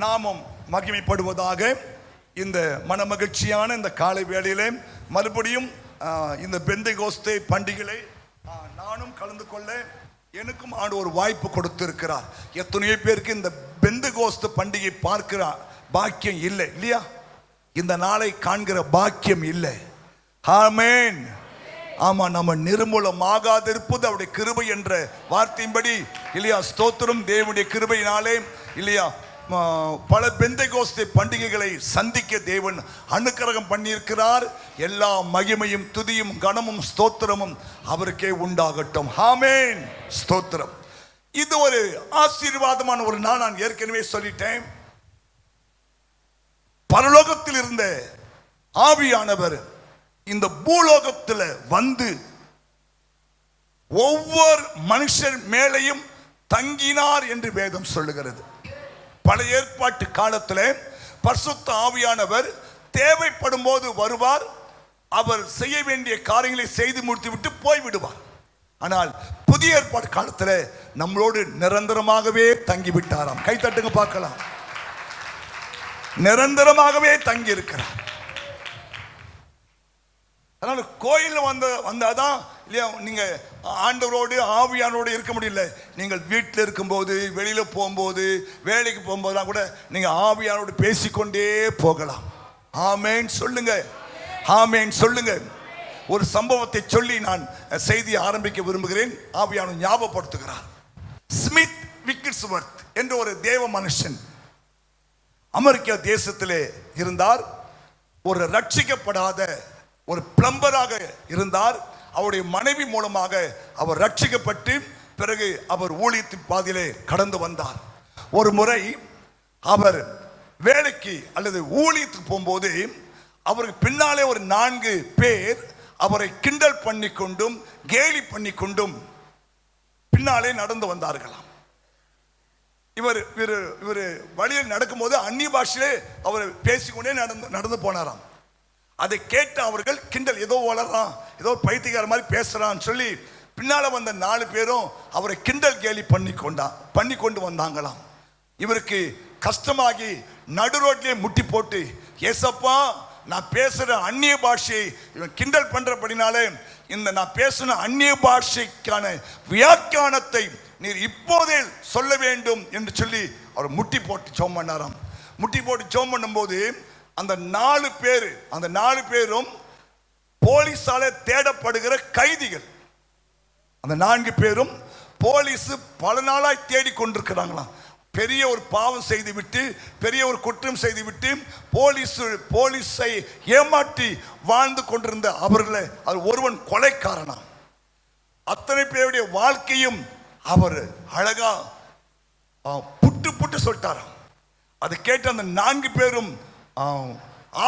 நாமம் மகிமைப்படுவதாக. இந்த மனமகிழ்ச்சியான இந்த காலை வேளையிலே மறுபடியும் இந்த பெந்தைகோஸ்தே பண்டிகையை நானும் கலந்து கொள்ள எனக்கும் ஆண்டு ஒரு வாய்ப்பு கொடுத்திருக்கிறார். எத்தனையோ பேருக்கு இந்த பெந்தைகோஸ்து பண்டிகை பார்க்கிற பாக்கியம் இல்லை இல்லையா? இந்த நாளை காண்கிற பாக்கியம் இல்லை. ஆமென். ஆமா, நம்ம நிர்மூலமாகாதிருப்பது அவருடைய கிருபை என்ற வார்த்தையின்படி இல்லையா? ஸ்தோத்திரம். தேவனுடைய கிருபையினாலே இல்லையா பல பெந்தைகோஸ்தே பண்டிகைகளை சந்திக்க தேவன் அனுக்கிரகம் பண்ணியிருக்கிறார். எல்லா மகிமையும் துதியும் கனமும் ஸ்தோத்திரமும் அவருக்கே உண்டாகட்டும். ஆமென். ஸ்தோத்திரம். இது ஒரு ஆசீர்வாதமான ஒரு நாள். நான் ஏற்கனவே சொல்லிட்டேன், பரலோகத்தில் இருந்த ஆவியானவர் இந்த பூலோகத்தில் வந்து ஒவ்வொரு மனுஷர் மேலையும் தங்கினார் என்று வேதம் சொல்லுகிறது. பழைய ஏற்பாட்டு காலத்தில் பரிசுத்த ஆவியானவர் தேவைப்படும் போது வருவார். அவர் செய்ய வேண்டிய காரியங்களை செய்து முடித்து விட்டு போய்விடுவார். ஆனால் புதிய ஏற்பாட்டு காலத்தில் நம்மளோடு நிரந்தரமாகவே தங்கிவிட்டாராம். கை தட்டுங்க பார்க்கலாம். நிரந்தரமாகவே தங்கி இருக்கிறார். அதனால கோயில் வந்தாதான் இல்லையா நீங்க ஆண்டவரோடு ஆவியானோடு இருக்க முடியல. நீங்கள் வீட்டில் இருக்கும்போது, வெளியில போகும்போது, வேலைக்கு போகும்போதெல்லாம் கூட நீங்க ஆவியானோடு பேசிக்கொண்டே போகலாம். ஆமென் சொல்லுங்க. ஆமென் சொல்லுங்க. ஒரு சம்பவத்தை சொல்லி நான் செய்தியை ஆரம்பிக்க விரும்புகிறேன். ஆவியானவர் ஞாபகப்படுத்துகிறார். ஸ்மித் விக்கிட்ஸ்வர்த் என்ற ஒரு தேவ மனுஷன் அமெரிக்க தேசத்திலே இருந்தார். ஒரு ரட்சிக்கப்படாத ஒரு பிளம்பராக இருந்தார். அவருடைய மனைவி மூலமாக அவர் ரட்சிக்கப்பட்டு பிறகு அவர் ஊழியத்தின் பாதையிலே கடந்து வந்தார். ஒரு முறை அவர் வேலைக்கு அல்லது ஊழியத்துக்கு போகும்போது அவருக்கு பின்னாலே ஒரு 4 பேர் அவரை கிண்டல் பண்ணி கொண்டும் கேலி பண்ணி கொண்டும் பின்னாலே நடந்து வந்தார்களாம். இவர் வழியில் நடக்கும்போது அந்நிய பாஷையிலே அவர் பேசிக்கொண்டே நடந்து போனாராம். அதை கேட்டு அவர்கள் கிண்டல், ஏதோ வளர்றான், ஏதோ பைத்தியக்கார மாதிரி பேசுறான்னு சொல்லி பின்னால வந்த 4 பேரும் அவரை கிண்டல் கேலி பண்ணி கொண்டு வந்தாங்களாம். இவருக்கு கஷ்டமாகி நடு ரோட்லயே முட்டி போட்டு, ஏசப்பா நான் பேசுற அந்நிய பாஷையை இவன் கிண்டல் பண்றபடினாலே இந்த நான் பேசுன அந்நிய பாஷைக்கான வியாக்கியானத்தை நீர் இப்போதே சொல்ல வேண்டும் என்று சொல்லி அவர் முட்டி போட்டு ஜெபம் பண்ணாராம். முட்டி போட்டு ஜெபம் பண்ணும்போது அந்த 4 பேரும் போலீஸால தேடப்படுகிற கைதிகள். அந்த 4 பேரும் போலீஸ் பல நாளாய் தேடி கொண்டிருக்கிறாங்களாம். பெரிய ஒரு பாவம் செய்து விட்டு, பெரிய ஒரு குற்றம் செய்து விட்டு போலீஸை ஏமாற்றி வாழ்ந்து கொண்டிருந்த அவர்களை அது ஒருவன் கொலைக்காரனாம். அத்தனை பேருடைய வாழ்க்கையும் அவர் அழகா புட்டு சொல்லிட்டாராம். அதை கேட்டு அந்த 4 பேரும்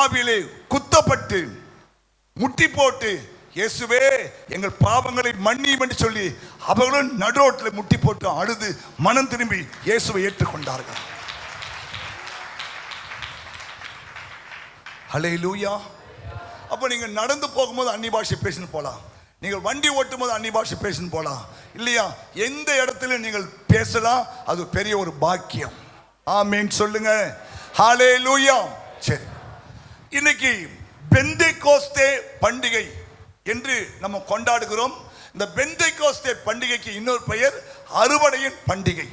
ஆவியிலே குத்தப்பட்டு முட்டி போட்டு, இயேசுவே எங்கள் பாவங்களை மன்னியும் என்று சொல்லி அவர்களும் நடுரோட்டில் முட்டி போட்டு அழுது மனம் திரும்பி இயேசுவை ஏற்றுக்கொண்டார்கள். ஹல்லேலூயா. அப்ப நீங்க நடந்து போகும்போது அந்நிய பாஷை பேசின்னு போலாம். நீங்கள் வண்டி ஓட்டும் போது அந்நிய பாஷை பேசின்னு போலாம் இல்லையா? எந்த இடத்துல நீங்கள் பேசலாம். அது பெரிய ஒரு பாக்கியம். ஆமென் சொல்லுங்க. ஹல்லேலூயா. சரி, இன்னைக்கு பெந்தைகோஸ்தே பண்டிகை என்று நம்ம கொண்டாடுகிறோம். இந்த பெந்தைகோஸ்தே பண்டிகைக்கு இன்னொரு பெயர் அறுவடையின் பண்டிகை.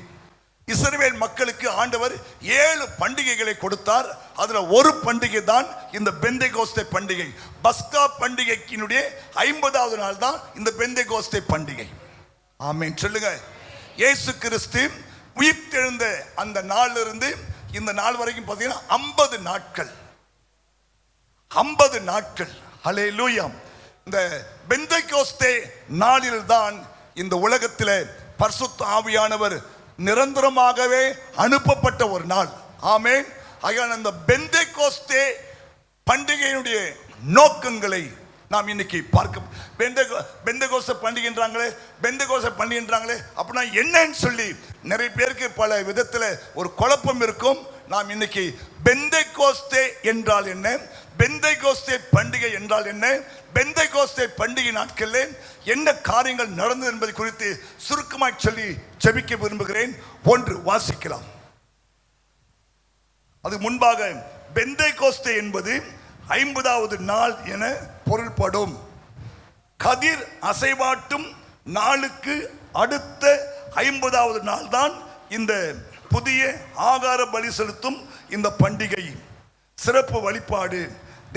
இஸ்ரவேல் மக்களுக்கு ஆண்டவர் 7 பண்டிகைகளை கொடுத்தார். அதுல ஒரு பண்டிகை தான் இந்த பெந்தைகோஸ்தே பண்டிகை. பஸ்கா பண்டிகைக்கினுடைய 50வது நாள் தான் இந்த பெந்தைகோஸ்தே பண்டிகை. ஆமென் சொல்லுங்க. இயேசு கிறிஸ்து உயிர்த்தெழுந்த அந்த நாள்ல இருந்து இந்த நாள் வரைக்கும் பார்த்தீங்கன்னா 50 நாட்கள். 50 நாட்கள். ஹல்லேலூயா. இந்த பெந்தைகோஸ்தே நாளில் தான் இந்த உலகத்தில் பரிசுத்த ஆவியானவர் நிரந்தரமாகவே அனுப்பப்பட்ட ஒரு நாள். ஆமென். ஆகையால் இந்த பெந்தைகோஸ்தே பண்டிகையினுடைய நோக்கங்களை நாம் இன்னைக்கு பார்க்க. பெந்தைகோஸ்தே பண்டிகைன்றாங்களே அப்படின்னா என்னன்னு சொல்லி நிறைய பேருக்கு பல விதத்தில் ஒரு குழப்பம் இருக்கும். நாம் இன்னைக்கு பெந்தைகோஸ்தே என்றால் என்ன, பெந்தைகோஸ்தே பண்டிகை என்றால் என்ன, பெந்தைகோஸ்தே பண்டிகை நாட்களில் என்ன காரியங்கள் நடந்தது என்பதை குறித்து சுருக்கமாய் சொல்லி ஜெபிக்க விரும்புகிறேன். ஒன்று வாசிக்கலாம். அதுக்கு முன்பாக பெந்தேகோஸ்தே என்பது 50வது நாள் என பொருள்படும். கதிர் அசைவாட்டும் நாளுக்கு அடுத்த 50வது நாள் தான் இந்த புதிய ஆகார பலி செலுத்தும் இந்த பண்டிகை. சிறப்பு வழிபாடு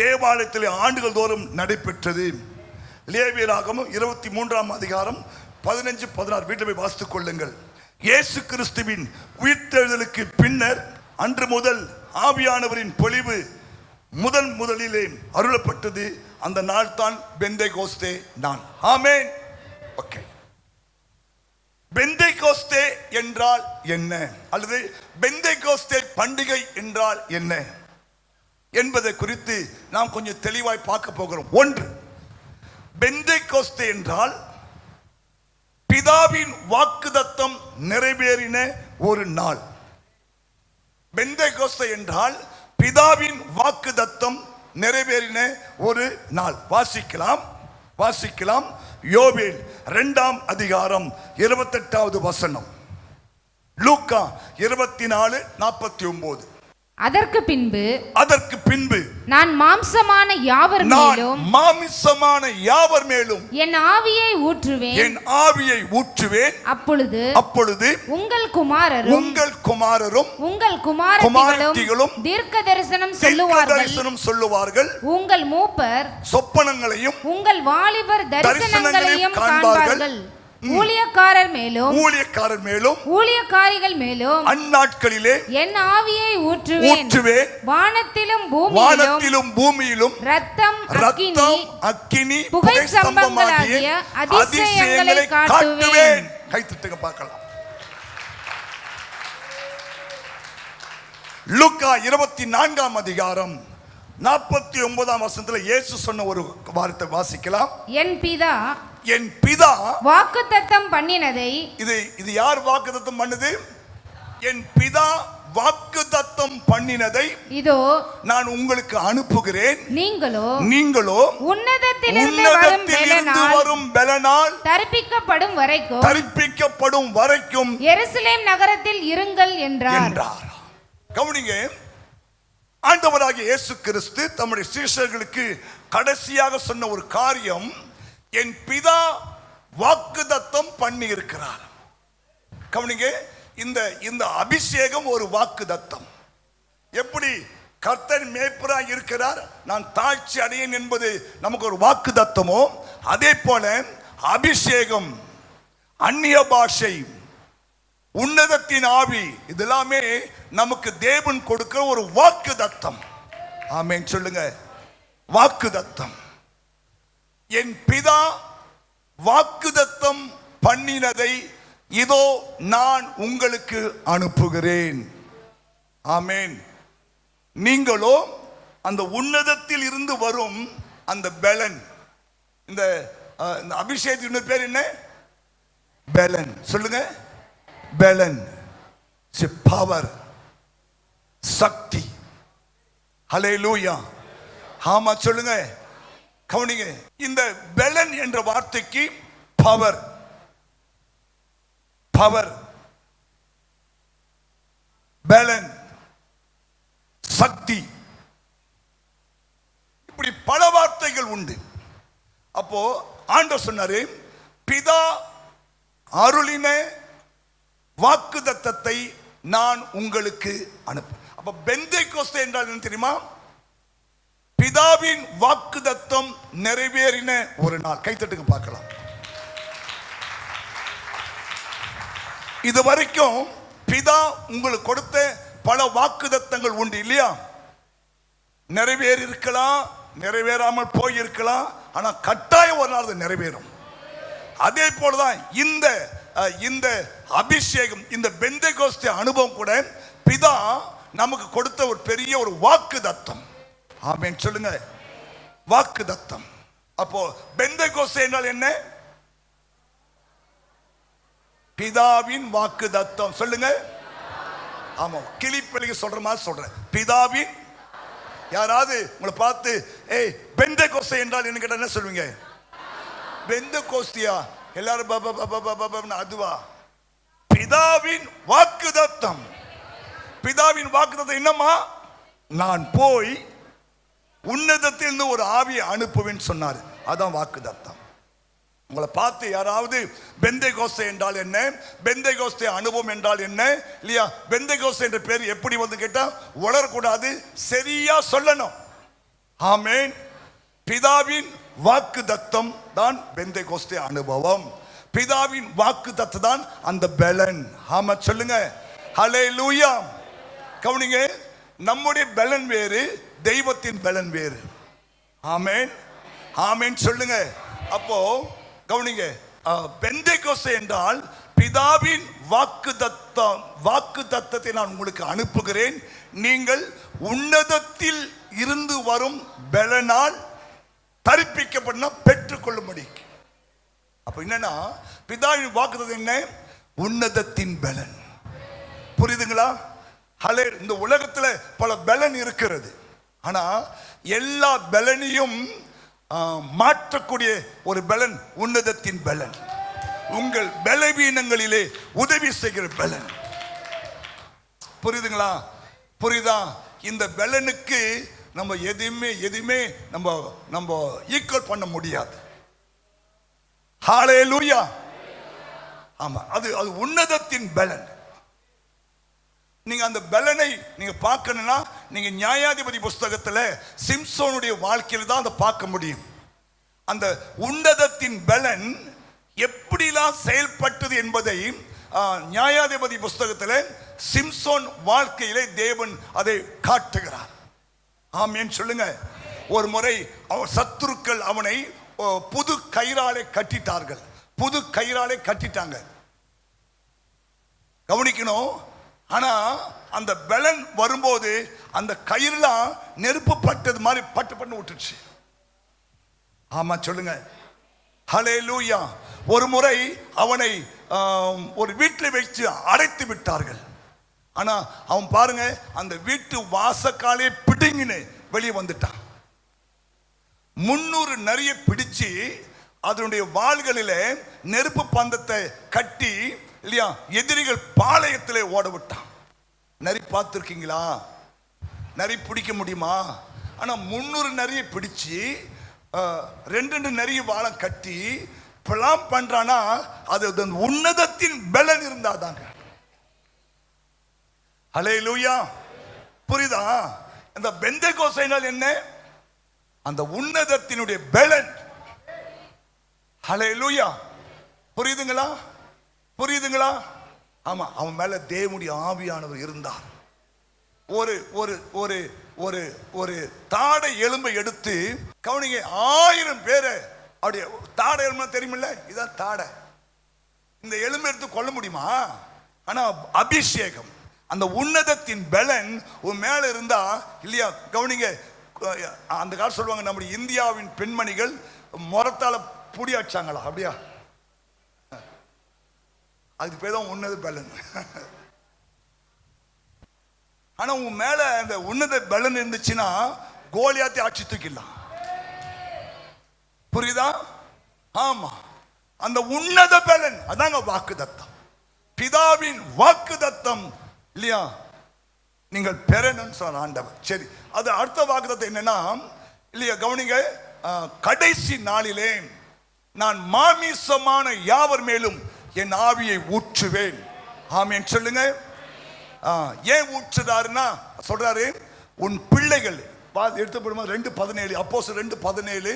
தேவாலயத்தில் ஆண்டுகள் தோறும் நடைபெற்றது. லேவியராகமம் 23ஆம் அதிகாரம் 15-16 வீட்டில் போய் வாசித்துக் கொள்ளுங்கள். இயேசு கிறிஸ்துவின் உயிர்த்தெழுதலுக்கு பின்னர் அன்று முதல் ஆவியானவரின் பொழிவு முதலிலே அருளப்பட்டது. அந்த நாள் தான் பெந்தேகோஸ்தே நாள். ஆமென். ஓகே, பெந்தேகோஸ்தே என்றால் என்ன, அல்லது பெந்தேகோஸ்தே பண்டிகை என்றால் என்ன என்பதை குறித்து நாம் கொஞ்சம் தெளிவாய் பார்க்க போகிறோம். ஒன்று, பெந்தேகோஸ்தே என்றால் பிதாவின் வாக்குத்தத்தம் நிறைவேறின ஒரு நாள். பெந்தேகோஸ்தே என்றால் பிதாவின் வாக்குத்தத்தம் நிறைவேறின ஒரு நாள். வாசிக்கலாம் யோவேல் 2ஆம் அதிகாரம் 28வது வசனம், லூக்கா 24:49. அதற்கு பின்பு நான் மாம்சமான யாவர் மேலும் என் ஆவியை ஊற்றுவேன். அப்பொழுது உங்கள் குமாரரும் உங்கள் குமாரத்திகளும் தீர்க்க தரிசனம் சொல்லுவார்கள். உங்கள் மூப்பர் சொப்பனங்களையும் உங்கள் வாலிபர் தரிசனங்களையும் காண்பார்கள். ஊழியக்காரர் மேலும் ஊழியக்காரிகள் மேலும் அந்நாட்களிலே என் ஆவியை ஊற்றுவேன். வானத்திலும் பூமியிலும் ரத்தம், அக்கினி, புகை சம்பங்களாகிய அதிசயங்களை காட்டுவேன். கைத்தட்டுங்க பார்க்கலாம். லூக்கா 24ஆம் அதிகாரம் 49ஆம் வசனத்தில் இயேசு சொன்ன ஒரு வார்த்தை வாசிக்கலாம். என் பிதா வாக்குத்தத்தம் பண்ணினதை. இது யார் வாக்குத்தத்தம் பண்ணது? என் பிதா வாக்குத்தத்தம் பண்ணினதை இதோ நான் உங்களுக்கு அனுப்புகிறேன். நீங்களோ உன்னதத்திலிருந்து வரும் பெலனால் தரிப்பிக்கப்படும் வரைக்கும் எருசலேம் நகரத்தில் இருங்கள் என்றார். கவனிங்க, ஆண்டவராகிய இயேசு கிறிஸ்து தம்முடைய சீஷர்களுக்கு கடைசியாக சொன்ன ஒரு காரியம், என் பிதா வாக்குத்தத்தம் பண்ணி இருக்கிறார். கவனிங்க, இந்த அபிஷேகம் ஒரு வாக்குத்தத்தம். எப்படி கர்த்தர் மேய்ப்பராய் இருக்கிறார், நான் தாழ்ச்சி அடையேன் என்பது நமக்கு ஒரு வாக்குத்தத்தமோ, அதே போல அபிஷேகம், அந்நிய பாஷை, உன்னதத்தின் ஆவி, இதெல்லாமே நமக்கு தேவன் கொடுக்கிற ஒரு வாக்குத்தத்தம். ஆமென் சொல்லுங்க. வாக்குத்தத்தம். என் பிதா வாக்குத்தத்தம் பண்ணினதை இதோ நான் உங்களுக்கு அனுப்புகிறேன். ஆமென். நீங்களோ அந்த உன்னதத்தில் இருந்து வரும் அந்த பெலன், இந்த அபிஷேகத்தின் பேர் என்ன? பெலன். சொல்லுங்க. பெலன், பவர், சக்தி. ஹல்லேலூயா. ஆமா சொல்லுங்க. கவனிங்க, இந்த பெலன் என்ற வார்த்தைக்கு பவர், பெலன், சக்தி, இப்படி பல வார்த்தைகள் உண்டு. அப்போ ஆண்டவர் சொன்னாரு, பிதா அருளின வாக்குத்தத்தத்தை நான் உங்களுக்கு அனுப்பு. அப்ப பெந்தேகோஸ்தே என்றால் என்ன தெரியுமா? பிதாவின் வாக்குத்தத்தம் நிறைவேறின ஒரு நாள். கைத்தட்டுங்க பார்க்கலாம். இதுவரைக்கும் பிதா உங்களுக்கு கொடுத்த பல வாக்குத்தத்தங்கள் உண்டு இல்லையா? நிறைவேறி இருக்கலாம், நிறைவேறாமல் போயிருக்கலாம், ஆனா கட்டாயம் ஒரு நாள் அது நிறைவேறும். அதே போலதான் இந்த அபிஷேகம், இந்த பெந்தேகோஸ்தே அனுபவம் கூட பிதா நமக்கு கொடுத்த ஒரு பெரிய ஒரு வாக்குத்தத்தம். ஆமென் சொல்லுங்க. வாக்குத்தத்தம். அப்போ பெந்தேகோஸ்தே என்றால் என்ன? பிதாவின் வாக்குத்தத்தம். சொல்லுங்க. ஆமா, கிளிப்பலிக்கு சொல்ற மாதிரி சொல்றேன். பிதாவின். யாராவது உங்களை பார்த்து ஏய் பெந்தேகோஸ்தே என்றால் என்ன கேட்டா என்ன சொல்வீங்க? பெந்தேகோஸ்தியா? எல்லாரும் அதுவா? பிதாவின் வாக்குத்தத்தம். பிதாவின் வாக்குத்தத்தம் என்னம்மா? நான் போய் உன்னதத்திலிருந்து ஒரு ஆவியை அனுப்புவேன்னு சொன்னார். அதான் வாக்குத்தத்தம். உங்களை பார்த்து யாராவது பெந்தைகோஸ்தே என்றால் என்ன, பெந்தைகோஸ்தே அனுபவம் என்றால் என்ன, இல்லையா, பெந்தைகோஸ்தே என்ற பேர் எப்படி வந்து கேட்டா வளரக்கூடாது, சரியா சொல்லணும். ஆமென். பிதாவின் வாக்குத்தத்தம் தான் பெந்தைகோஸ்தே அனுபவம். பிதாவின் வாக்குத்தத்தம் தான் அந்த பலன். ஆமா சொல்லுங்க. ஹல்லேலூயா. கவனிங்க, நம்முடைய பலன் வேறு, தெய்வத்தின் பலன் வேறு. ஆமென். ஆமென் சொல்லுங்க. அப்போ கவனிங்க, பெந்தைகோஸ்தே என்றால் பிதாவின் வாக்குத்தத்தத்தை நான் உங்களுக்கு அனுப்புகிறேன், நீங்கள் உன்னதத்தில் இருந்து வரும் பலனால் தரிப்பிக்கப்பட பெற்றுக்கொள்ளும்படி. அப்ப என்னன்னா பிதாவின் வாக்குத்தத்தம் என்ன? உன்னதத்தின் பலன். புரியுதுங்களா? ஹலே, இந்த உலகத்துல பல பலன் இருக்கிறது. ஆனா எல்லா பலனையும் மாற்றக்கூடிய ஒரு பலன் உன்னதத்தின் பலன். உங்கள் பலவீனங்களிலே உதவி செய்கிற பலன். புரியுதுங்களா? புரியுதா? இந்த பலனுக்கு நம்ம எதுவுமே நம்ம ஈக்குவல் பண்ண முடியாது. ஹல்லேலூயா. ஆமா, அது உன்னதத்தின் பலன். நீங்க அந்த பலனை நீங்க பார்க்கணும்னா நீங்க நியாயாதிபதி புஸ்தகத்துல சிம்சோனுடைய வாழ்க்கையில தான் அதை பார்க்க முடியும். அந்த உன்னதத்தின் பலன் எப்படிலாம் செயல்பட்டது என்பதை நியாயாதிபதி புஸ்தகத்துல சிம்சோன் வாழ்க்கையிலே தேவன் அதை காட்டுகிறார். ஆமென் சொல்லுங்க. ஒரு முறை சத்துருக்கள் அவனை புது கயிறாலே கட்டிட்டார்கள். புது கயிறாலே கட்டிட்டாங்க. கவனிக்கணும். ஆனா அந்த பலன் வரும்போது அந்த கயிறுலாம் நெருப்பு பட்டது மாதிரி பட்டு விட்டுச்சு. ஆமா சொல்லுங்க. ஹல்லேலூயா. ஒரு முறை அவனை ஒரு வீட்டில் வச்சு அடைத்து விட்டார்கள். ஆனா அவன் பாருங்க, அந்த வீட்டு வாசக்காலே பிடுங்கின்னு வெளியே வந்துட்டான். 300 நரியை பிடிச்சு அதனுடைய வாள்களிலே நெருப்பு பந்தத்தை கட்டி, இல்லையா, எதிரிகள் பாளையத்திலே ஓட விட்டான். நரி பார்த்துருக்கீங்களா? நரி பிடிக்க முடியுமா? ஆனா 300 நரியை பிடிச்சு 2 நரிய வாழம் கட்டி பிளான் பண்றானா அது உன்னதத்தின் பலன் இருந்தாதாங்க. ஹல்லேலூயா. புரியுதா? அந்த பெந்தேகோஸ்தேனால் என்ன? அந்த உன்னதத்தினுடைய பலன். ஹல்லேலூயா. புரியுதுங்களா? புரியுதுங்களா? ஆமா, அவன் மேல தேவனுடைய ஆவியானவர் இருந்தார். ஒரு ஒரு ஒரு ஒரு ஒரு தாடை எலும்பை எடுத்து கவனிங்க, 1000 பேரை அப்படியே, தாடை எலும்பு தெரியுமில்ல, இதான் தாடை. இந்த எலும்பை எடுத்து கொள்ள முடியுமா? ஆனா அபிஷேகம், அந்த உன்னதத்தின் பலன் உன் மேல இருந்தா, இல்லையா, கவனிங்க. அந்த காலம் சொல்லுவாங்க, நம்முடைய இந்தியாவின் பெண்மணிகள் முறத்தால புடி அடிச்சாங்களா? அப்படியா? அதுக்கு பேர் தான் உன்னத பலன். ஆனா உன் மேல அந்த உன்னத பலன் இருந்துச்சுன்னா கோலியாத்தை ஆட்சி தூக்கிடலாம். புரியுதா? ஆமா, அந்த உன்னத பலன் அதாங்க வாக்குத்தத்தம். பிதாவின் வாக்குத்தத்தம், இல்லையா, நீங்கள் பெறணும்னு சொன்ன ஆண்டவர். சரி, அது அடுத்த வாக்குத்தத்தம் என்னன்னா, இல்லையா, கவனிங்க, கடைசி நாளிலே நான் மாமிசமான யாவர் மேலும் என் ஆவியை ஊற்றுவேன். ஆமென் சொல்லுங்க. ஏன் ஊற்றுறாருன்னா சொல்றாரு, உன் பிள்ளைகள் எடுத்து போடுமா 2:17, அப்போஸ்தலர் 2:17,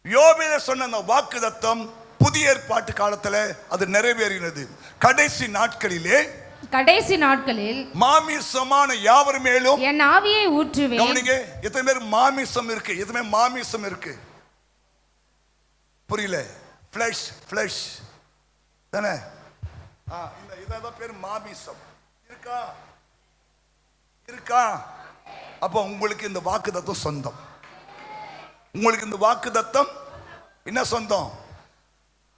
யோபேல சொன்ன அந்த வாக்குத்தத்தம் புதிய ஏற்பாட்டு காலத்துல அது நிறைவேறினது. கடைசி நாட்களில் மாமிசமான யாவர் மேலும் என் ஆவியை ஊற்றுவேன். கவனிங்க, எத்தனை பேர் மாமிசம் இருக்கு? எத்தனை மாமிசம் இருக்கு? புரியல? ஃப்ளஷ் தானே? இந்த இதான் பேர் மாமிசம். இருக்கா? அப்போ உங்களுக்கு இந்த வாக்குத்தத்தம் சொந்தம். உங்களுக்கு இந்த வாக்குத்தத்தம் என்ன சொந்தம்?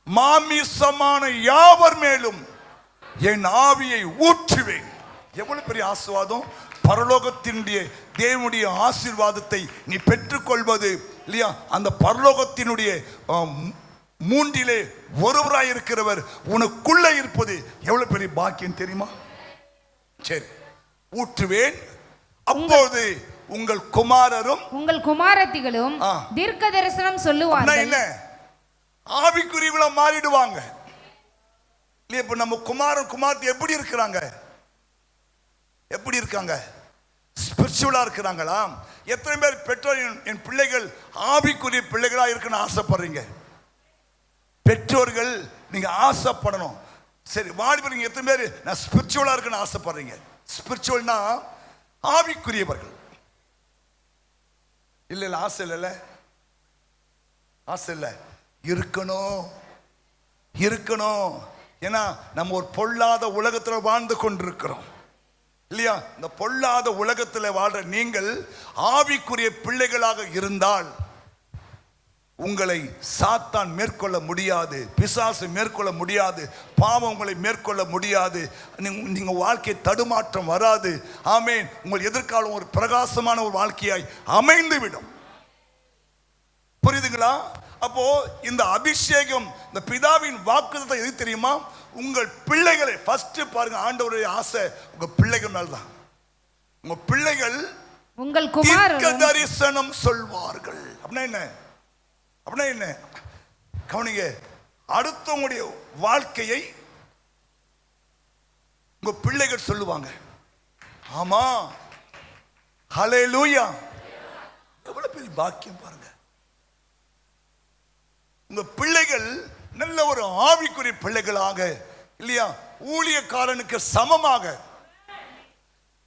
மாமிசமான யாவர் மேலும் என் ஆவியை ஊற்றுவேன். எவ்வளவு பெரிய ஆசீர்வாதம்! பரலோகத்தினுடைய தேவனுடைய ஆசீர்வாதத்தை நீ பெற்றுக்கொள்வது, இல்லையா, அந்த பரலோகத்தினுடைய மூன்றிலே ஒருவராய் இருக்கிறவர் உனக்குள்ள இருப்பது எவ்வளவு பெரிய பாக்கியம் தெரியுமா? சரி, ஊற்றுவேன். அப்போது உங்கள் குமாரரும் உங்கள் குமாரத்திகளும் தீர்க்க தரிசனம் சொல்லுவார்கள். என்ன ஆவிக்குரியவளா மாறிடுவாங்க. இப்ப நம்ம குமாரன் குமாரத்தி எப்படி இருக்கிறாங்க? எப்படி இருக்காங்க? ஸ்பிரிச்சுவலா இருக்கிறாங்களா? எத்தனை பேர் பெற்றோர் என் பிள்ளைகள் ஆவிக்குரிய பிள்ளைகளா இருக்கணும்னு ஆசைப்படுறீங்க? பெற்றோர்கள் நீங்க ஆசைப்படணும். சரி, வாலிபர் நீங்க எத்தனை பேர் நான் ஸ்பிரிச்சுவலா இருக்கணும்னு ஆசைப்படுறீங்க? ஸ்பிரிச்சுவல்னா ஆவிக்குரியவர்கள். இல்ல இல்ல, ஆசை இல்ல, ஆசை இல்ல, இருக்கணும் இருக்கணும். ஏன்னா நம்ம ஒரு பொல்லாத உலகத்துல வாழ்ந்து கொண்டிருக்கிறோம் இல்லையா? இந்த பொல்லாத உலகத்தில் வாழ்ற நீங்கள் ஆவிக்குரிய பிள்ளைகளாக இருந்தால் உங்களை சாத்தான் மேற்கொள்ள முடியாது, பிசாசு மேற்கொள்ள முடியாது, பாவம் உங்களை மேற்கொள்ள முடியாது. நீங்க வாழ்க்கை தடுமாற்றம் வராது. ஆமென். உங்கள் எதிர்காலம் ஒரு பிரகாசமான ஒரு வாழ்க்கையாய் அமைந்து விடும். புரியுதுங்களா? அப்போ இந்த அபிஷேகம், இந்த பிதாவின் வாக்குத்தத்தம் எது தெரியுமா? உங்கள் பிள்ளைகளை ஃபர்ஸ்ட் பாருங்க. ஆண்டவருடைய ஆசை உங்க பிள்ளைகள் மேல்தான். உங்க பிள்ளைகள் உங்கள் குமாரர் தீர்க்க தரிசனம் சொல்வார்கள். அப்படின்னா என்ன? அப்படின்னா என்ன? கவனிங்க. அடுத்தவங்களுடைய வாழ்க்கையை உங்க பிள்ளைகள் சொல்லுவாங்க. ஆமா, ஹல்லேலூயா. எவ்வளவு பெரிய பாக்கியம் பாருங்க. உங்க பிள்ளைகள் நல்ல ஒரு ஆவிக்குரிய பிள்ளைகளாக இல்லையா, ஊழியக்காரனுக்கு சமமாக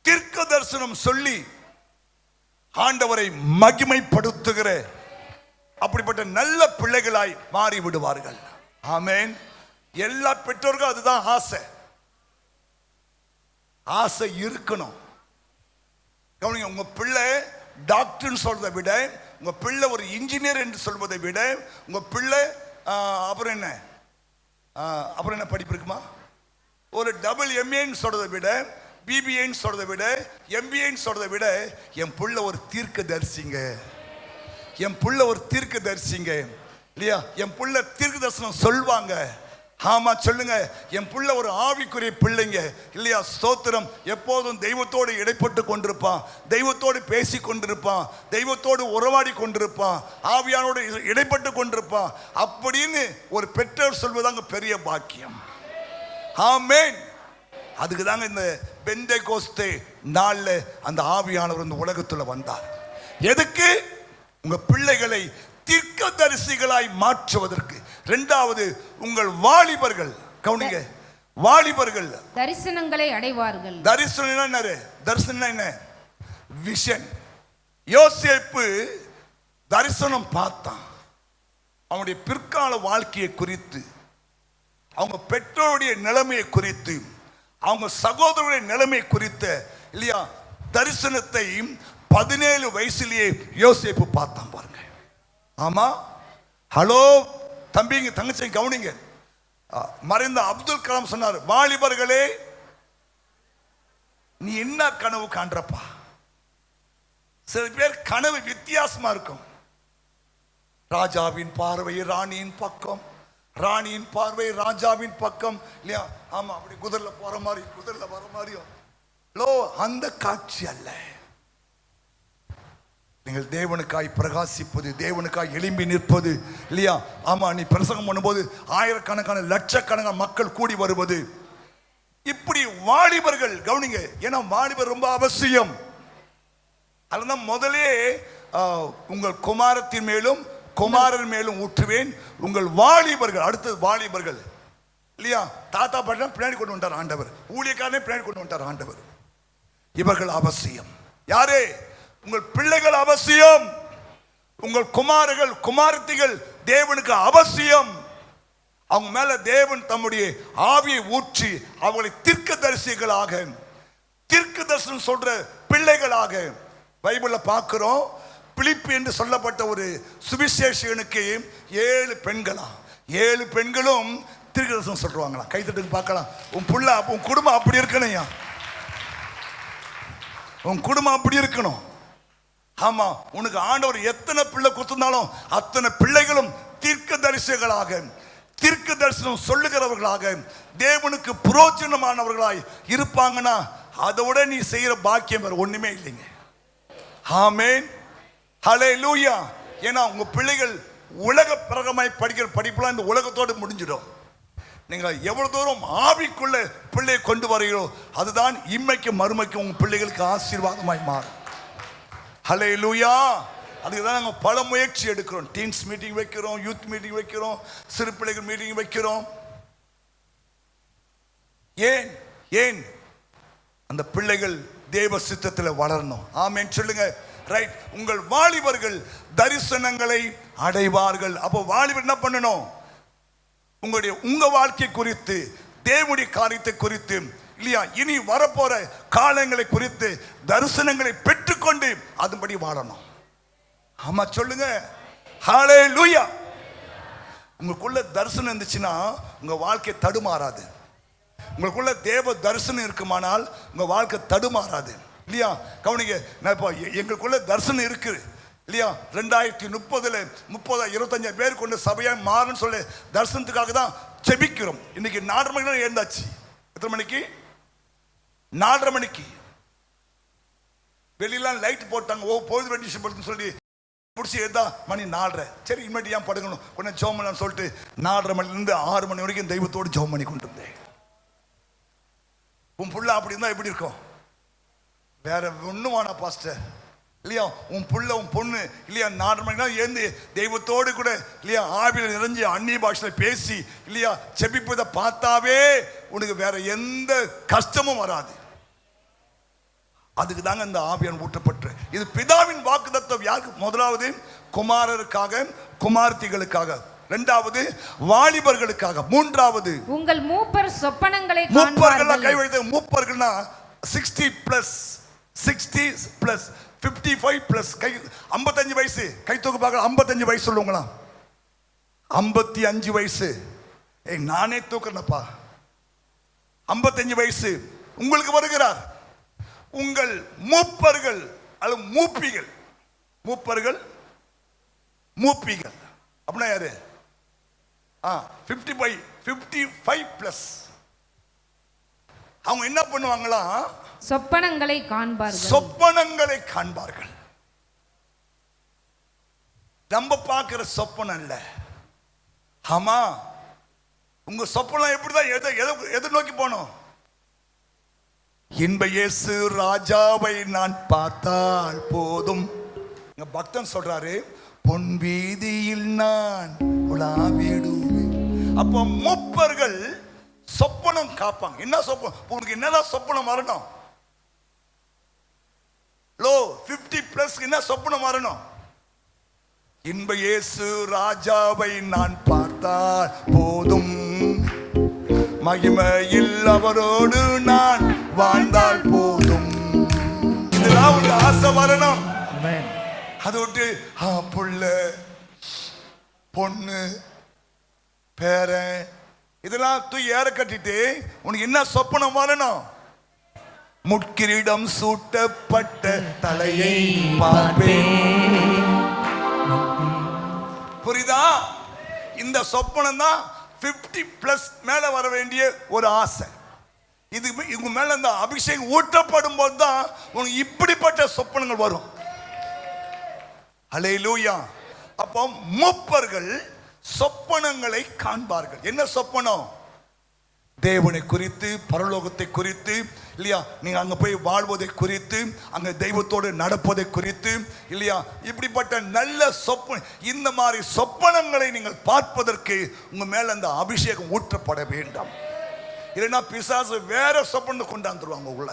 தீர்க்க தரிசனம் சொல்லி ஆண்டவரை மகிமைப்படுத்துகிற அப்படிப்பட்ட நல்ல பிள்ளைகளாய் மாறி விடுவார்கள். ஆமென். எல்லா பெற்றோருக்கும் அதுதான் ஆசை. ஆசை இருக்கணும். கவனிங்க, உங்க பிள்ளை டாக்டர்னு சொல்றதை விட, உங்க பிள்ளை ஒரு இன்ஜினியர் என்று சொல்வதை விட, உங்க பிள்ளை அப்புறம் என்ன படிப்பு இருக்குமா, ஒரு WMAன்னு சொல்றதை விட, BBAன்னு சொல்றதை விட, MBAன்னு சொல்றதை விட, என் புள்ள ஒரு தீர்க்க தரிசிங்க, என் புள்ள ஒரு தீர்க்க தரிசிங்க இல்லையா, என் புள்ள தீர்க்க தரிசனம் சொல்வாங்க. ஆமா, சொல்லுங்க. என் புள்ள ஒரு ஆவிக்குரிய பிள்ளைங்க இல்லையா? ஸ்தோத்திரம். எப்போதும் தெய்வத்தோடு இடைப்பட்டு கொண்டிருப்பான், தெய்வத்தோடு பேசி கொண்டிருப்பான், தெய்வத்தோடு உறவாடி கொண்டிருப்பான், ஆவியானோடு இடைப்பட்டு கொண்டிருப்பான் அப்படின்னு ஒரு பெற்றோர் சொல்வதாங்க பெரிய பாக்கியம். ஆமென். அதுக்கு தாங்க இந்த பெந்தேகோஸ்தே நாள்ல அந்த ஆவியானவர் இந்த உலகத்துல வந்தார். எதுக்கு? உங்க பிள்ளைகளை தீர்க்கதரிசிகளாய் மாற்றுவதற்கு. இரண்டாவது, உங்கள் வாலிபர்கள், கவனிங்க, வாலிபர்கள் தரிசனங்களை அடைவார்கள். தரிசனம் என்ன? தரிசனம் என்ன? விஷன். யோசேப்பு தரிசனம் பார்த்தான். அவனுடைய பிற்கால வாழ்க்கையை குறித்து, அவங்க பெற்றோருடைய நிலைமையை குறித்து, அவங்க சகோதரருடைய நிலைமை குறித்த இல்லையா தரிசனத்தை 17 வயசுலேயே யோசேப்பு பார்த்தான் பாருங்க. ஆமா, ஹலோ தம்பிங்க, தங்கச்சி, கவனிங்க. மறைந்த அப்துல் கலாம் சொன்னார், வாலிபர்களே நீ என்ன கனவு காண்றப்பா? சில பேர் கனவு வித்தியாசமா இருக்கும். ராஜாவின் பார்வை ராணியின் பக்கம், ராணியின் பார்வை ராஜாவின் பக்கம் இல்லையா? ஆமா, அப்படி குதிரைல போற மாதிரி, குதிரைல வர மாதிரியும். லோ, அந்த காட்சி அல்ல. நீங்கள் தேவனுக்காய் பிரகாசிப்பது, தேவனுக்காய் எழும்பி நிற்பது இல்லையா? ஆமா, நீ பிரசங்கம் பண்ணும்போது ஆயிரக்கணக்கான லட்சக்கணக்கான மக்கள் கூடி வருவது, இப்படி வாலிபர்கள் கவனிங்க. ஏன்னா வாலிபர் ரொம்ப அவசியம். அதுதான் முதலே உங்கள் குமாரத்தின் மேலும் குமாரன் மேலும் ஊற்றுவேன், உங்கள் வாலிபர்கள். அடுத்தது வாலிபர்கள் இல்லையா? தாத்தா பாட்டா பின்னாடி கொண்டு வந்தார் ஆண்டவர், ஊழியக்காரனே பின்னாடி கொண்டு வந்தார் ஆண்டவர். இவர்கள் அவசியம். யாரே? உங்கள் பிள்ளைகள் அவசியம். உங்கள் குமாரர்கள் குமாரத்திகள் தேவனுக்கு அவசியம். அவங்க மேல தேவன் தம்முடைய ஆவியை ஊற்றி அவங்களை தீர்க்கதரிசிகளாக, தீர்க்க தரிசனம் சொல்ற பிள்ளைகளாக பைபிள்ல பார்க்கிறோம். பிலிப்பு என்று சொல்லப்பட்ட ஒரு சுவிசேஷகனுக்கு 7 பெண்களா, 7 பெண்களும் தீர்க்க தரிசனம் சொல்றாங்களா? கைத்தட்டு பார்க்கலாம். உன் புள்ள, உன் குடும்பம் அப்படி இருக்கணும். உன் குடும்பம் அப்படி இருக்கணும். ஆமா, உனக்கு ஆண்டவர் எத்தனை பிள்ளை கொடுத்திருந்தாலும் அத்தனை பிள்ளைகளும் தீர்க்க தரிசிகளாக, தீர்க்க தரிசனம் சொல்லுகிறவர்களாக, தேவனுக்கு புரோஜனமானவர்களாய் இருப்பாங்கன்னா அதை விட நீ செய்யற பாக்கியம் வேற ஒண்ணுமே இல்லைங்க. ஆமென், ஹல்லேலூயா. ஏன்னா உங்க பிள்ளைகள் உலக பிரகமாய் படிக்கிற படிப்புலாம் இந்த உலகத்தோடு முடிஞ்சிடும். நீங்க எவ்வளவு தூரம் ஆவிக்குள்ள பிள்ளையை கொண்டு வரீங்களோ அதுதான் இம்மைக்கு மறுமைக்கு உங்க பிள்ளைகளுக்கு ஆசீர்வாதமாய் மாறும். ஹல்லேலூயா. அதுக்கு தான் நாங்கள் பல முயற்சி எடுக்கிறோம். டீன்ஸ் மீட்டிங் வைக்கிறோம், யூத் மீட்டிங் வைக்கிறோம், சிறு பிள்ளைகள் மீட்டிங் வைக்கிறோம். ஏன் ஏன் அந்த பிள்ளைகள் தேவ சித்தத்தில் வளரணும். ஆமென் சொல்லுங்க. ரைட். உங்கள் வாலிபர்கள் தரிசனங்களை அடைவார்கள். அப்போ வாலிபர் என்ன பண்ணணும்? உங்க வாழ்க்கை குறித்து, தேவனுடைய காரியத்தை குறித்து, இல்லையா, இனி வரப்போற காலங்களை குறித்து தரிசனங்களை பெற்றுக்கொண்டு அதுபடி வாழணும். ஆமா சொல்லுங்க. ஹல்லேலூயா. உங்களுக்குள்ள தரிசனம் இருந்துச்சுன்னா உங்க வாழ்க்கை தடுமாறாது. உங்களுக்குள்ள தேவ தரிசனம் இருக்குமானால் உங்க வாழ்க்கை தடுமாறாது. இல்லையா? கவனிங்க. நான் இப்போ எங்களுக்குள்ள தரிசனம் இருக்கு இல்லையா? 2030 25 பேர் கொண்ட சபையாக மாறுன்னு சொல்லி தரிசனத்துக்காக தான் ஜெபிக்கிறோம். இன்னைக்கு 4:30 மணிக்கு எழுந்தாச்சு. எத்தனை மணிக்கு? 4:30 மணிக்கு. வெளியெல்லாம் லைட் போட்டாங்க. பொழுது வெட்டிஷன் படுத்துன்னு சொல்லி பிடிச்சி எதா மணி 4:30. சரி, இனிமேட்டு ஏன் படுக்கணும், கொஞ்சம் ஜெபம் பண்ணலாம்னு சொல்லிட்டு 4:30 மணிலேருந்து 6 மணி வரைக்கும் தெய்வத்தோடு ஜெபம் பண்ணி கொண்டு இருந்தேன். உன் புள்ள அப்படி இருந்தா எப்படி இருக்கும்? வேற ஒண்ணும் வேணா பாஸ்டர், இல்லையா? உன் புள்ள உன் பொண்ணு இல்லையா 4:30 மணிக்கு ஏந்து தெய்வத்தோடு கூட இல்லையா ஆவியில் நிறைஞ்சு அந்நிய பாஷையில பேசி இல்லையா செபிப்பதை பார்த்தாவே உனக்கு வேற எந்த கஷ்டமும் வராது. அதுக்கு தாங்க இந்த ஆவியான் ஊட்டப்பட்டு. இது பிதாவின் வாக்குத்தத்தம். யாருக்கு? முதலாவது குமாரருக்காக, குமார்த்திகளுக்காக. இரண்டாவது வாலிபர்களுக்காக. மூன்றாவது உங்கள் மூப்பர் சொப்பனங்களை மூப்பர்கள். கை வைத்த மூப்பர்கள்னா 60+, 60+, 55+, கை 55 வயசு. கை தூக்கு பார்க்க 55 வயசு உள்ளவங்களா? 55 வயசு. ஏய், நானே தூக்குறேன்ப்பா. 55 வயசு உங்களுக்கு வருகிறார். உங்கள் மூப்பர்கள் அல்லது மூப்பிகள். மூப்பர்கள், மூப்பிகள் அப்படின்னா யாரு? 55+. அவங்க என்ன பண்ணுவாங்களா? சொப்பனங்களை காண்பார்கள். சொப்பனங்களை காண்பார்கள். நம்ம பார்க்கிற சொப்பனம் இல்ல. ஆமா, உங்க சொப்பனம் எப்படிதான் எதை நோக்கி போனோம்? இன்ப இயேசு ராஜாவை நான் பார்த்தால் போதும். பக்தன் சொல்றாரு, பொன் வீதியில் நான் உலாவிடுவேன். அப்போ மூப்பர்கள் சொப்பனம் காப்பாங்க. என்ன சொப்பனம்? உனக்கு என்னதான் சொப்பனம் வரணும்? லோ 50+ என்ன சொப்பனம் வரணும்? இன்ப இயேசு ராஜாவை நான் பார்த்தால் போதும், மகிமையில் அவரோடு நான் வாழ்ந்தால் போதும். இதெல்லாம் ஒரு ஆசை வரணும். அதை விட்டு புள்ள, பொண்ணு, பேரன் இதெல்லாம் தூக்கி ஏற கட்டிட்டு உனக்கு என்ன சொப்பனம் வரணும்? முட்கிரீடம் சூட்டப்பட்ட தலையை பார்ப்பேன். புரியுதா? இந்த சொப்பனம் தான் 50+ மேல வர வேண்டிய ஒரு ஆசை. இது இவங்க மேல இந்த அபிஷேகம் ஊற்றப்படும் போது தான் உனக்கு இப்படிப்பட்ட சொப்பனங்கள் வரும். ஹல்லேலூயா. அப்போ மூப்பர்கள் சொப்பனங்களை காண்பார்கள். என்ன சொப்பனம்? தேவனை குறித்து, பரலோகத்தை குறித்து, இல்லையா, நீங்க அங்க போய் வாழ்வதை குறித்து, அங்க தெய்வத்தோடு நடப்பதை குறித்து, இல்லையா, இப்படிப்பட்ட நல்ல சொப்பன, இந்த மாதிரி சொப்பனங்களை நீங்கள் பார்ப்பதற்கு உங்க மேல அந்த அபிஷேகம் ஊற்றப்பட வேண்டும். இல்லைன்னா பிசாசு வேற சொப்பனம் கொண்டாந்துருவாங்க உள்ள,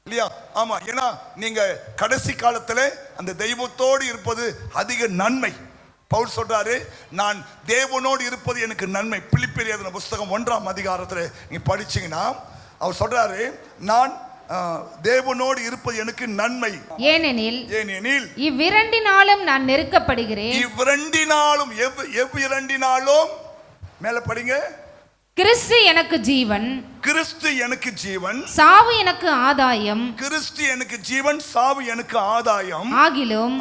இல்லையா? ஆமா, ஏன்னா நீங்க கடைசி காலத்துல அந்த தெய்வத்தோடு இருப்பது அதிக நன்மை. பவுல் சொல்றாரு, நான் தேவனோடு இருப்பது எனக்கு நன்மை. பிலிப்பியர் எழுதின புத்தகம் 1ஆம் அதிகாரத்துல நீங்க படிச்சீங்கன்னா அவர் சொல்றாரு, நான் தேவனோடு இருப்பது எனக்கு நன்மை. ஏனெனில் இவ்விரண்டினாலும் நான் நெருக்கப்படுகிறேன். இவ்விரண்டினாலும், எவ்விரண்டினாலும் மேல படிங்க. கிறிஸ்து எனக்கு ஜீவன், கிறிஸ்து எனக்கு ஜீவன், சாவு எனக்கு ஆதாயம். கிறிஸ்து எனக்கு ஜீவன், சாவு எனக்கு ஆதாயம். ஆகிலும்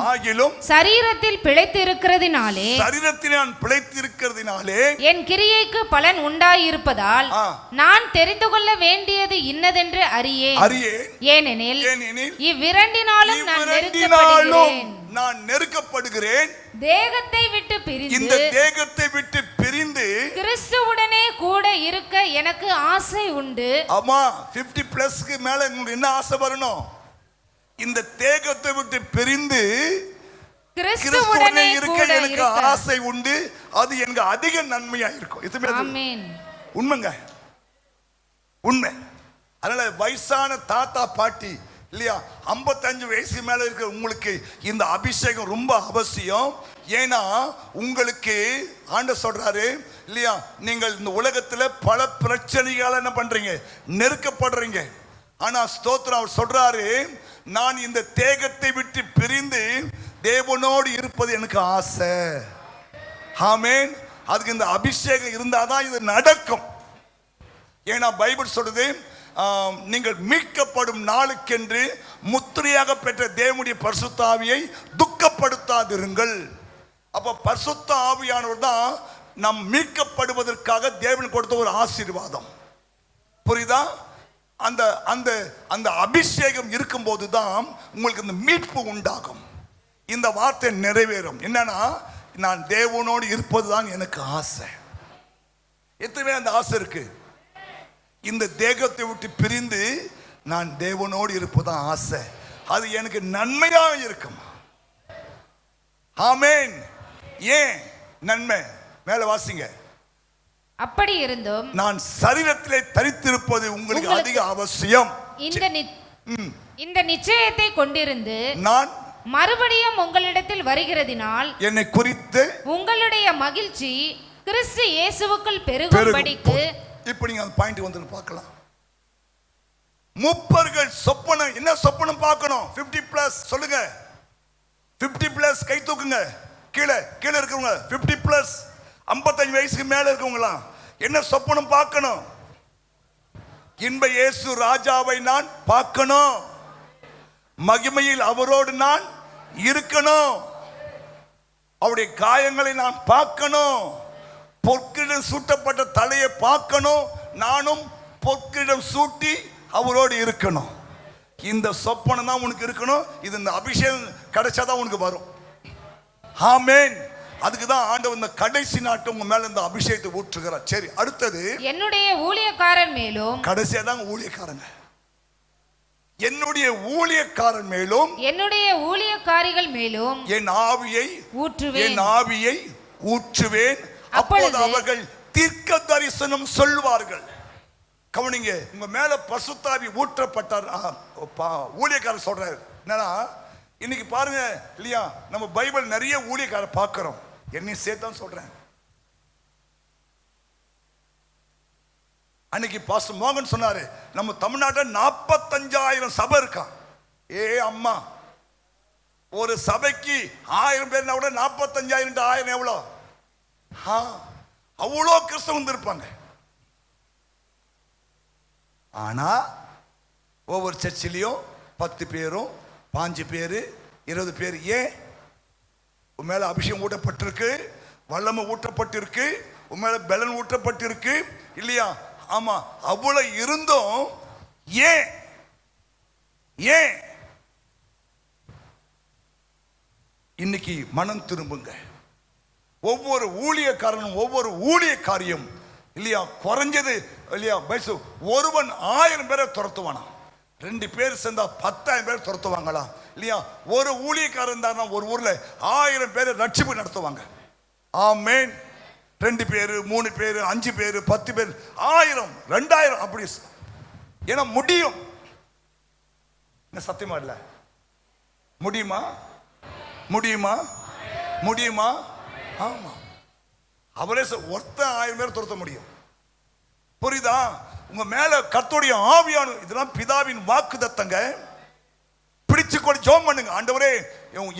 சரீரத்தில் பிழைத்திருக்கிறதினாலே, சரீரத்தில் நான் பிழைத்திருக்கிறதினாலே என் கிரியைக்கு பலன் உண்டாயிருப்பதால் நான் தெரிந்து கொள்ள வேண்டியது இன்னதென்று அறியேன். ஏனெனில் இவ்விரண்டினாலும் நான் நெருக்கப்படுகிறேன். தேகத்தை விட்டு பிரிந்து, இந்த தேகத்தை விட்டு பிரிந்து கிறிஸ்துவுடனே கூட இருக்க எனக்கு ஆசை உண்டு. ஆமா, 50 பிளஸ்க்கு மேல என்ன ஆசை வரணும்? இந்த தேகத்தை விட்டு பிரிந்து கிறிஸ்துவுடனே இருக்க எனக்கு ஆசை உண்டு. அது எனக்கு அதிக நன்மையா இருக்கும். ஆமென். உண்மைங்க, உண்மை. அதனால வயசான தாத்தா பாட்டி இல்லையா, 55 வயசு மேல இருக்கிற உங்களுக்கு இந்த அபிஷேகம் ரொம்ப அவசியம். ஏன்னா உங்களுக்கு ஆண்டவர் சொல்றாரு இல்லையா, நீங்கள் இந்த உலகத்துல பல பிரச்சனைகளை என்ன பண்றீங்க, நெருக்கப்படுறீங்க. ஆனா ஸ்தோத்திரம், அவர் சொல்றாரு, நான் இந்த தேகத்தை விட்டு பிரிந்து தேவனோடு இருப்பது எனக்கு ஆசை. ஆமென். அதுக்கு இந்த அபிஷேகம் இருந்தாதான் இது நடக்கும். ஏன்னா பைபிள் சொல்றது, நீங்கள் மீட்கப்படும் நாளுக்கென்று முத்திரையாக பெற்ற தேவனுடைய பரிசுத்த ஆவியை துக்கப்படுத்தாதிருங்கள். அப்ப பரிசுத்த ஆவியானவர் தான் நம் மீட்கப்படுவதற்காக தேவன் கொடுத்த ஒரு ஆசீர்வாதம். புரியுதா? அந்த அந்த அந்த அபிஷேகம் இருக்கும்போது தான் உங்களுக்கு இந்த மீட்பு உண்டாகும். இந்த வார்த்தை நிறைவேறும். என்னன்னா, நான் தேவனோடு இருப்பது தான் எனக்கு ஆசை. எத்தனை அந்த ஆசை இருக்கு? இந்த தேகத்தை விட்டு பிரிந்து நான் தேவனோடு இருப்பதான் ஆசை. அது எனக்கு நன்மையாக இருக்கும். ஆமென். ஏன் நன்மை? மேல வாசிங்க. அப்படி இருந்தும் நான் சரீரத்திலே தரித்திருப்பது உங்களுக்கு அதிக அவசியம். இந்த நிச்சயத்தை கொண்டிருந்து நான் மறுபடியும் உங்களிடத்தில் வருகிறதினால் என்னை குறித்து உங்களுடைய மகிழ்ச்சி கிறிஸ்து இயேசுவுக்குள் பெருகும்படிக்கு. இப்ப நீங்க அந்த பாயிண்ட் வந்து பார்க்கலாம். முப்பர்கள் சொப்பனம், என்ன சொப்பனம் பார்க்கணும்? 50 பிளஸ் சொல்லுங்க. 50 பிளஸ் கை தூக்குங்க. கீழே கீழே இருக்கவங்க 50 பிளஸ், 55 வயசுக்கு மேல இருக்கவங்களாம் என்ன சொப்பனம் பார்க்கணும்? இன்ப இயேசு ராஜாவை நான் பார்க்கணும். மகிமையில் அவரோடு நான் இருக்கணும். அவருடைய காயங்களை நான் பார்க்கணும். பொற்கிடம் சூட்டப்பட்ட தலையை பார்க்கணும். நானும் பொற்கிடம் சூட்டி அவரோடு இருக்கணும். இந்த சொப்பனம் தான் உனக்கு இருக்கணும். இது இந்த அபிஷேகம் கிடைச்சாதான் உனக்கு வரும். ஆமென். அதுக்கு தான் ஆண்டவர் இந்த கடைசி நாட்டு உங்க மேல இந்த அபிஷேகத்தை ஊற்றுகிறார். சரி, அடுத்தது என்னுடைய ஊழியக்காரன் மேலும், கடைசியா தான் ஊழியக்காரங்க, என்னுடைய ஊழியக்காரன் மேலும் என்னுடைய ஊழியக்காரிகள் மேலும் என் ஆவியை ஊற்றுவேன், என் ஆவியை ஊற்றுவேன். அப்பொழுது அவர்கள் தீர்க்க தரிசனம் சொல்வார்கள். கவனிங்க, உங்க மேல பரிசுத்தாவி ஊற்றப்பட்டார். ஊழியக்காரர் சொல்றாரு என்னன்னா, இன்னைக்கு பாருங்க இல்லையா, நம்ம பைபிள் நிறைய ஊழியக்காரர் பார்க்கிறோம். என்னையும் சேர்த்தான் சொல்றேன். அன்னைக்கு பாஸ்டர் மோகன் சொன்னாரு, நம்ம தமிழ்நாட்டில் 45,000 சபை இருக்கான். அம்மா, ஒரு சபைக்கு 1000 பேர்னா கூட 45,000 1000 எவ்வளோ? அவ்வளோ கிறிஸ்தவம் இருப்பாங்க. ஆனா ஒவ்வொரு சர்ச்சிலையும் 10 பேரும் 5 பேரு 20 பேர். ஏன்? உன் மேல அபிஷேகம் ஊட்டப்பட்டிருக்கு, வல்லமை ஊட்டப்பட்டிருக்கு, உன் மேல பலன் ஊட்டப்பட்டிருக்கு இல்லையா? ஆமா, அவ்வளவு இருந்தும் ஏன் ஏன் இன்னைக்கு மனம் திரும்புங்க. ஒவ்வொரு ஊழியக்காரனும் ஒவ்வொரு ஊழியக்காரியும் இல்லையா, குறைஞ்சது இல்லையா ஒருவன் 1000 பேரை துரத்துவானா? 2 பேர் சேர்ந்தா 10,000 பேர் துரத்துவாங்களா? இல்லையா? ஒரு ஊழியக்காரன் தான் ஒரு ஊர்ல 1000 பேரை ரட்சிப்பு நடத்துவாங்க. ஆமென். 2 பேர் 3 பேர் 5 பேர் 10 பேர் 1000 2000 அப்படி. ஏன்னா முடியும். என்ன சத்தியமா இல்ல? முடியுமா? முடியுமா? முடியுமா? ஆமா, அவரே ஒருத்தன் 1000 பேர் துரத்த முடியும். புரியுதா? உங்க மேல கர்த்தருடைய ஆவியான, இதெல்லாம் பிதாவின் வாக்குத்தத்தங்க. பிடிச்சு கொண்டு ஜெபம் பண்ணுங்க. ஆண்டவரே,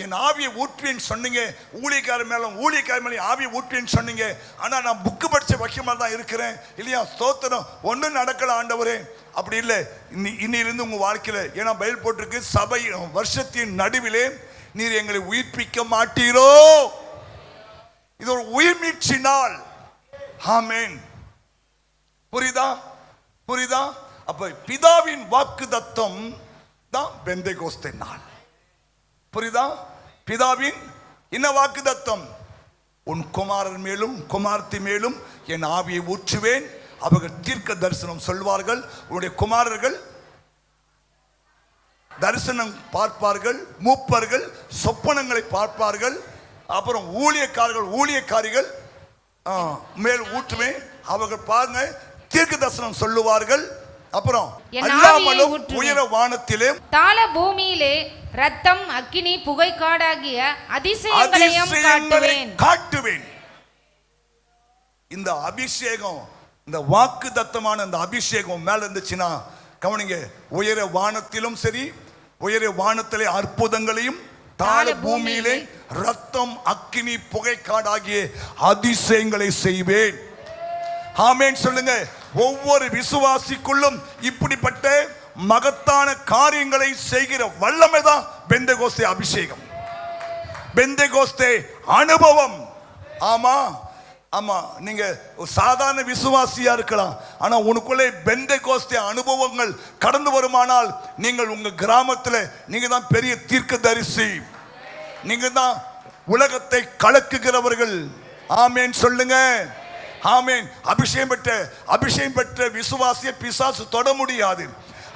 என் ஆவியை ஊற்றுவேன்னு சொன்னீங்க, ஊழியக்காரர் மேலே ஆவியை ஊற்றுவேன்னு சொன்னீங்க. ஆனால் நான் புக்கு படித்த பட்சமாக தான் இருக்கிறேன் இல்லையா? ஸ்தோத்திரம், ஒன்றும் நடக்கல ஆண்டவரே. அப்படி இல்லை, இன்னிலிருந்து உங்கள் வாழ்க்கையில், ஏன்னா பைபிள் போட்டிருக்கு, சபை வருஷத்தின் நடுவிலே நீர் எங்களை உயிர்ப்பிக்க மாட்டீரோ. இது ஒரு உயிர் மீட்சி நாள். ஆமென். புரியுதா? அப்ப பிதாவின் வாக்குத்தத்தம் தான் பெந்தேகோஸ்தே நாள். புரியுதா? பிதாவின் என்ன வாக்குத்தத்தம்? உன் குமாரர் மேலும் குமாரத்தி மேலும் என் ஆவியை ஊற்றுவேன், அவர்கள் தீர்க்க தரிசனம் சொல்வார்கள், உன்னுடைய குமாரர்கள் தரிசனம் பார்ப்பார்கள், மூப்பர்கள் சொப்பனங்களை பார்ப்பார்கள், அப்புறம் ஊழியக்காரிகள் மேல் ஊற்றுவேன், அவர்கள் பாருங்க தீர்க்க தரிசனம் சொல்லுவார்கள். அப்புறம் அல்லாமலும் உயர வானத்திலே தாழ பூமியிலே ரத்தம் அக்கினி புகை காடாகிய அதிசயங்களையும் காட்டுவேன். இந்த அபிஷேகம், இந்த வாக்கு தத்தமான இந்த அபிஷேகம் மேல இருந்துச்சுன்னா கவனிங்க, உயர வானத்திலும் சரி, உயர வானத்திலே அற்புதங்களையும், தாழ பூமியிலே ரத்தம் அக்கினி புகை காடாகிய அதிசயங்களை செய்வேன். ஆமென் சொல்லுங்க. ஒவ்வொரு விசுவாசிக்குள்ளும் இப்படிப்பட்ட மகத்தான காரியங்களை செய்கிற வல்லமை தான் பெந்தேகோஸ்தே அபிஷேகம், பெந்தேகோஸ்தே அனுபவம். ஆமா, நீங்க சாதாரண விசுவாசியா இருக்கலாம், ஆனா உனக்குள்ளே பெந்தேகோஸ்தே அனுபவங்கள் கடந்து வருமானால் நீங்கள் உங்க கிராமத்தில் நீங்க தான் பெரிய தீர்க்கதரிசி, நீங்க தான் உலகத்தை கலக்குகிறவர்கள். ஆமென் சொல்லுங்க. ஆமென். அபிஷேகம் பெற்ற விசுவாசியை பிசாசு தொட முடியாது.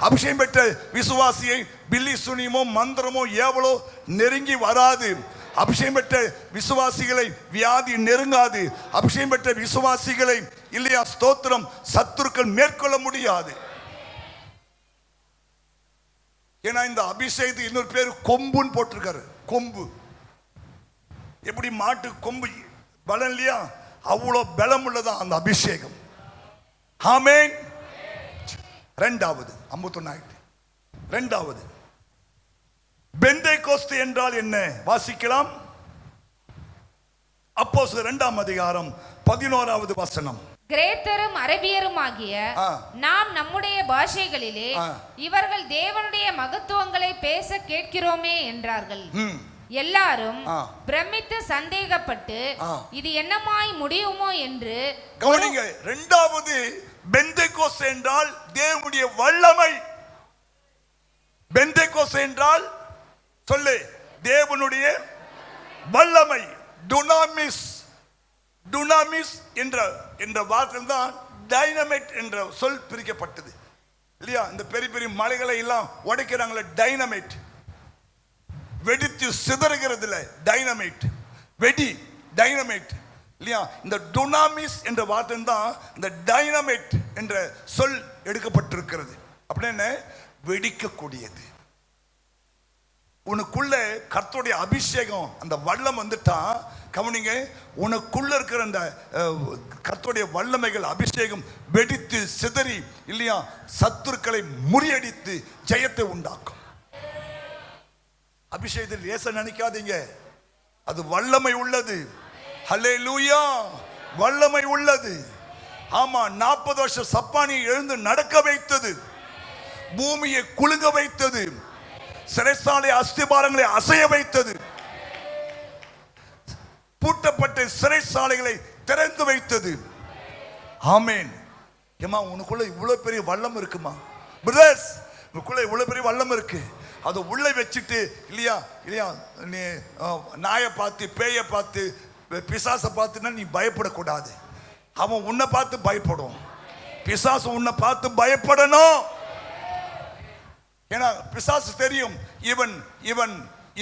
அபிஷேகம் பெற்ற விசுவாசியை பில்லி சுனியமோ மந்திரமோ ஏவலோ நெருங்கி வராது. அபிஷேகம் பெற்ற விசுவாசிகளை வியாதி நெருங்காது. அபிஷேகம் பெற்ற விசுவாசிகளை இல்லையா ஸ்தோத்திரம் சத்துருக்கள் மேற்கொள்ள முடியாது. ஏன்னா இந்த அபிஷேகத்துக்கு இன்னொரு பேர் கொம்புன்னு போட்டிருக்காரு. கொம்பு எப்படி மாட்டு கொம்பு பலம் இல்லையா, அவ்வளோ பலம் உள்ளதான் அந்த அபிஷேகம். ஆமென். இரண்டாவது 51 பெந்தேகோஸ்தே என்றால் என்ன வாசிக்கலாம். அப்போஸ்தலர் 2ஆம் அதிகாரம் 11வது வசனம். கிரேத்தரும் அரபியருமாகிய நாம் நம்முடைய பாஷைகளிலே இவர்கள் தேவனுடைய மகத்துவங்களை பேச கேட்கிறோமே என்றார்கள். எல்லாரும் பிரமித்து சந்தேகப்பட்டு இது என்னமாய் முடியுமோ என்று கவனிங்க. இரண்டாவது பெந்தேகோஸ்தே என்றால் தேவனுடைய வல்லமை. பெந்தேகோஸ்தே என்றால் சொல்லு தேவனுடைய வல்லமை. டுனாமிஸ் என்ற வார்த்தை தான் டைனமைட் என்ற சொல் பிரிக்கப்பட்டது இல்லையா? இந்த பெரிய பெரிய மலைகளை எல்லாம் உடைக்கிறாங்களே, டைனமைட். வெடித்து சிதறுகிறதுல டைனமைட், டைனமைட் இல்லையா? இந்த டுனாமிஸ் என்ற வார்த்தை தான் இந்த டைனமைட் என்ற சொல் எடுக்கப்பட்டிருக்கிறது. அப்படின்னு வெடிக்கக்கூடியது. உனக்குள்ள கர்த்தருடைய அபிஷேகம் அந்த வல்லம் வந்துட்டா கவனிங்க, உனக்குள்ள இருக்கிற அந்த கர்த்தருடைய வல்லமைகள் அபிஷேகம் வெடித்து சிதறி இல்லையா சத்துருக்களை முறியடித்து ஜெயத்தை உண்டாக்கும். அபிஷேகத்தில் லேச நினைக்காதீங்க, அது வல்லமை உள்ளது. ஹல்லேலூயா, வல்லமை உள்ளது. ஆமா, 40 வருஷம் சப்பானியை எழுந்து நடக்க வைத்தது, பூமியை குலுங்க வைத்தது, சிறைசாலை அஸ்திபாரங்களை அசைய வைத்தது, பூட்டப்பட்ட சிறைசாலைகளை திறந்து வைத்தது. ஆமென். ஏமா உனக்குள்ள இவ்வளவு பெரிய வல்லம் இருக்குமா பிரதர்ஸ்? உனக்குள்ள இவ்வளவு பெரிய வல்லம் இருக்கு. அதை உள்ள வச்சுட்டு இல்லையா நீ நாயை பார்த்து பேயை பார்த்து பிசாசை பார்த்துன்னா நீ பயப்படக்கூடாது. அவன் உன்னை பார்த்து பயப்படும், பிசாசு உன்னை பார்த்து பயப்படணும். ஏன்னா பிசாசு தெரியும்.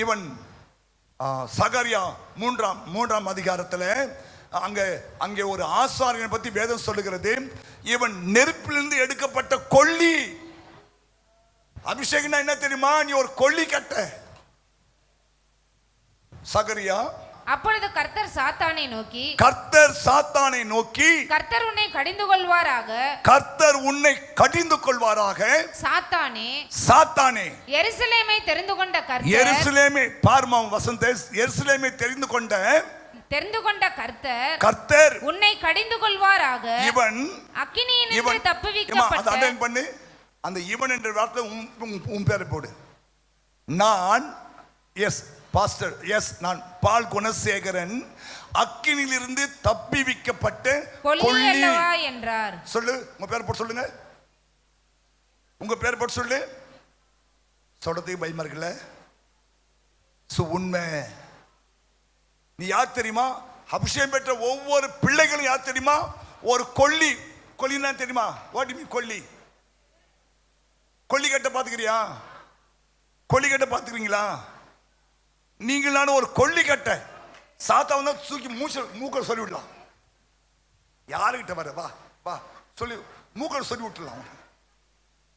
இவன் சகரியா 3ஆம் அதிகாரத்தில் அங்கே ஒரு ஆசாரியனை பத்தி வேதம் சொல்லுகிறது. இவன் நெருப்பிலிருந்து எடுக்கப்பட்ட கொள்ளி. அபிஷேகம் என்ன தெரியுமா? நீ ஒரு கொள்ளி கட்ட. சகரியா அப்பொழுது கர்த்தர் சாத்தானை நோக்கி, கர்த்தர் சாத்தானை நோக்கி, கர்த்தர் உன்னை கடிந்து கொள்வாராக, கர்த்தர் உன்னை கடிந்து கொள்வாராக. சாத்தானே, சாத்தானே, எருசலேமை தெரிந்து கொண்ட கர்த்தர், எருசலேமை பார்மா வசந்த, எருசலேமை தெரிந்து கொண்ட கர்த்தர் உன்னை கடிந்து கொள்வாராக. இவன் அக்கினியினின்று தப்புவிக்கப்பட்ட, அத பண்ணு, அந்த இவன் என்ற வார்த்தை உன் பேரை போடு. நான் பாஸ்டர் நான் பால் குணசேகரன், அக்கினியிலிருந்து தப்பிவிக்கப்பட்ட கொள்ளி என்றார். சொல்லு, உங்க பேர் போட்டு சொல்லுங்க. உங்க பேர் போட்டு சொல்லு. சொல்றதுக்கு பயமா இருக்குல்ல? உண்மை. நீ யார் தெரியுமா? அபிஷேகம் பெற்ற ஒவ்வொரு பிள்ளைகளும் யார் தெரியுமா? ஒரு கொள்ளி. கொல்லினா தெரியுமா? வாட் மீன் கொள்ளி? கொல்லிக்கட்டை பார்த்துக்கிறியா? கொல்லிக்கட்டை பார்த்துக்கிறீங்களா? நீங்களான ஒரு கொல்லிக்கட்டை. சாத்தா வந்தா தூக்கி மூக்க சொல்லி விடலாம். யாருக்கிட்ட வர? வா வா சொல்லி மூக்க சொல்லி விட்டுலாம்.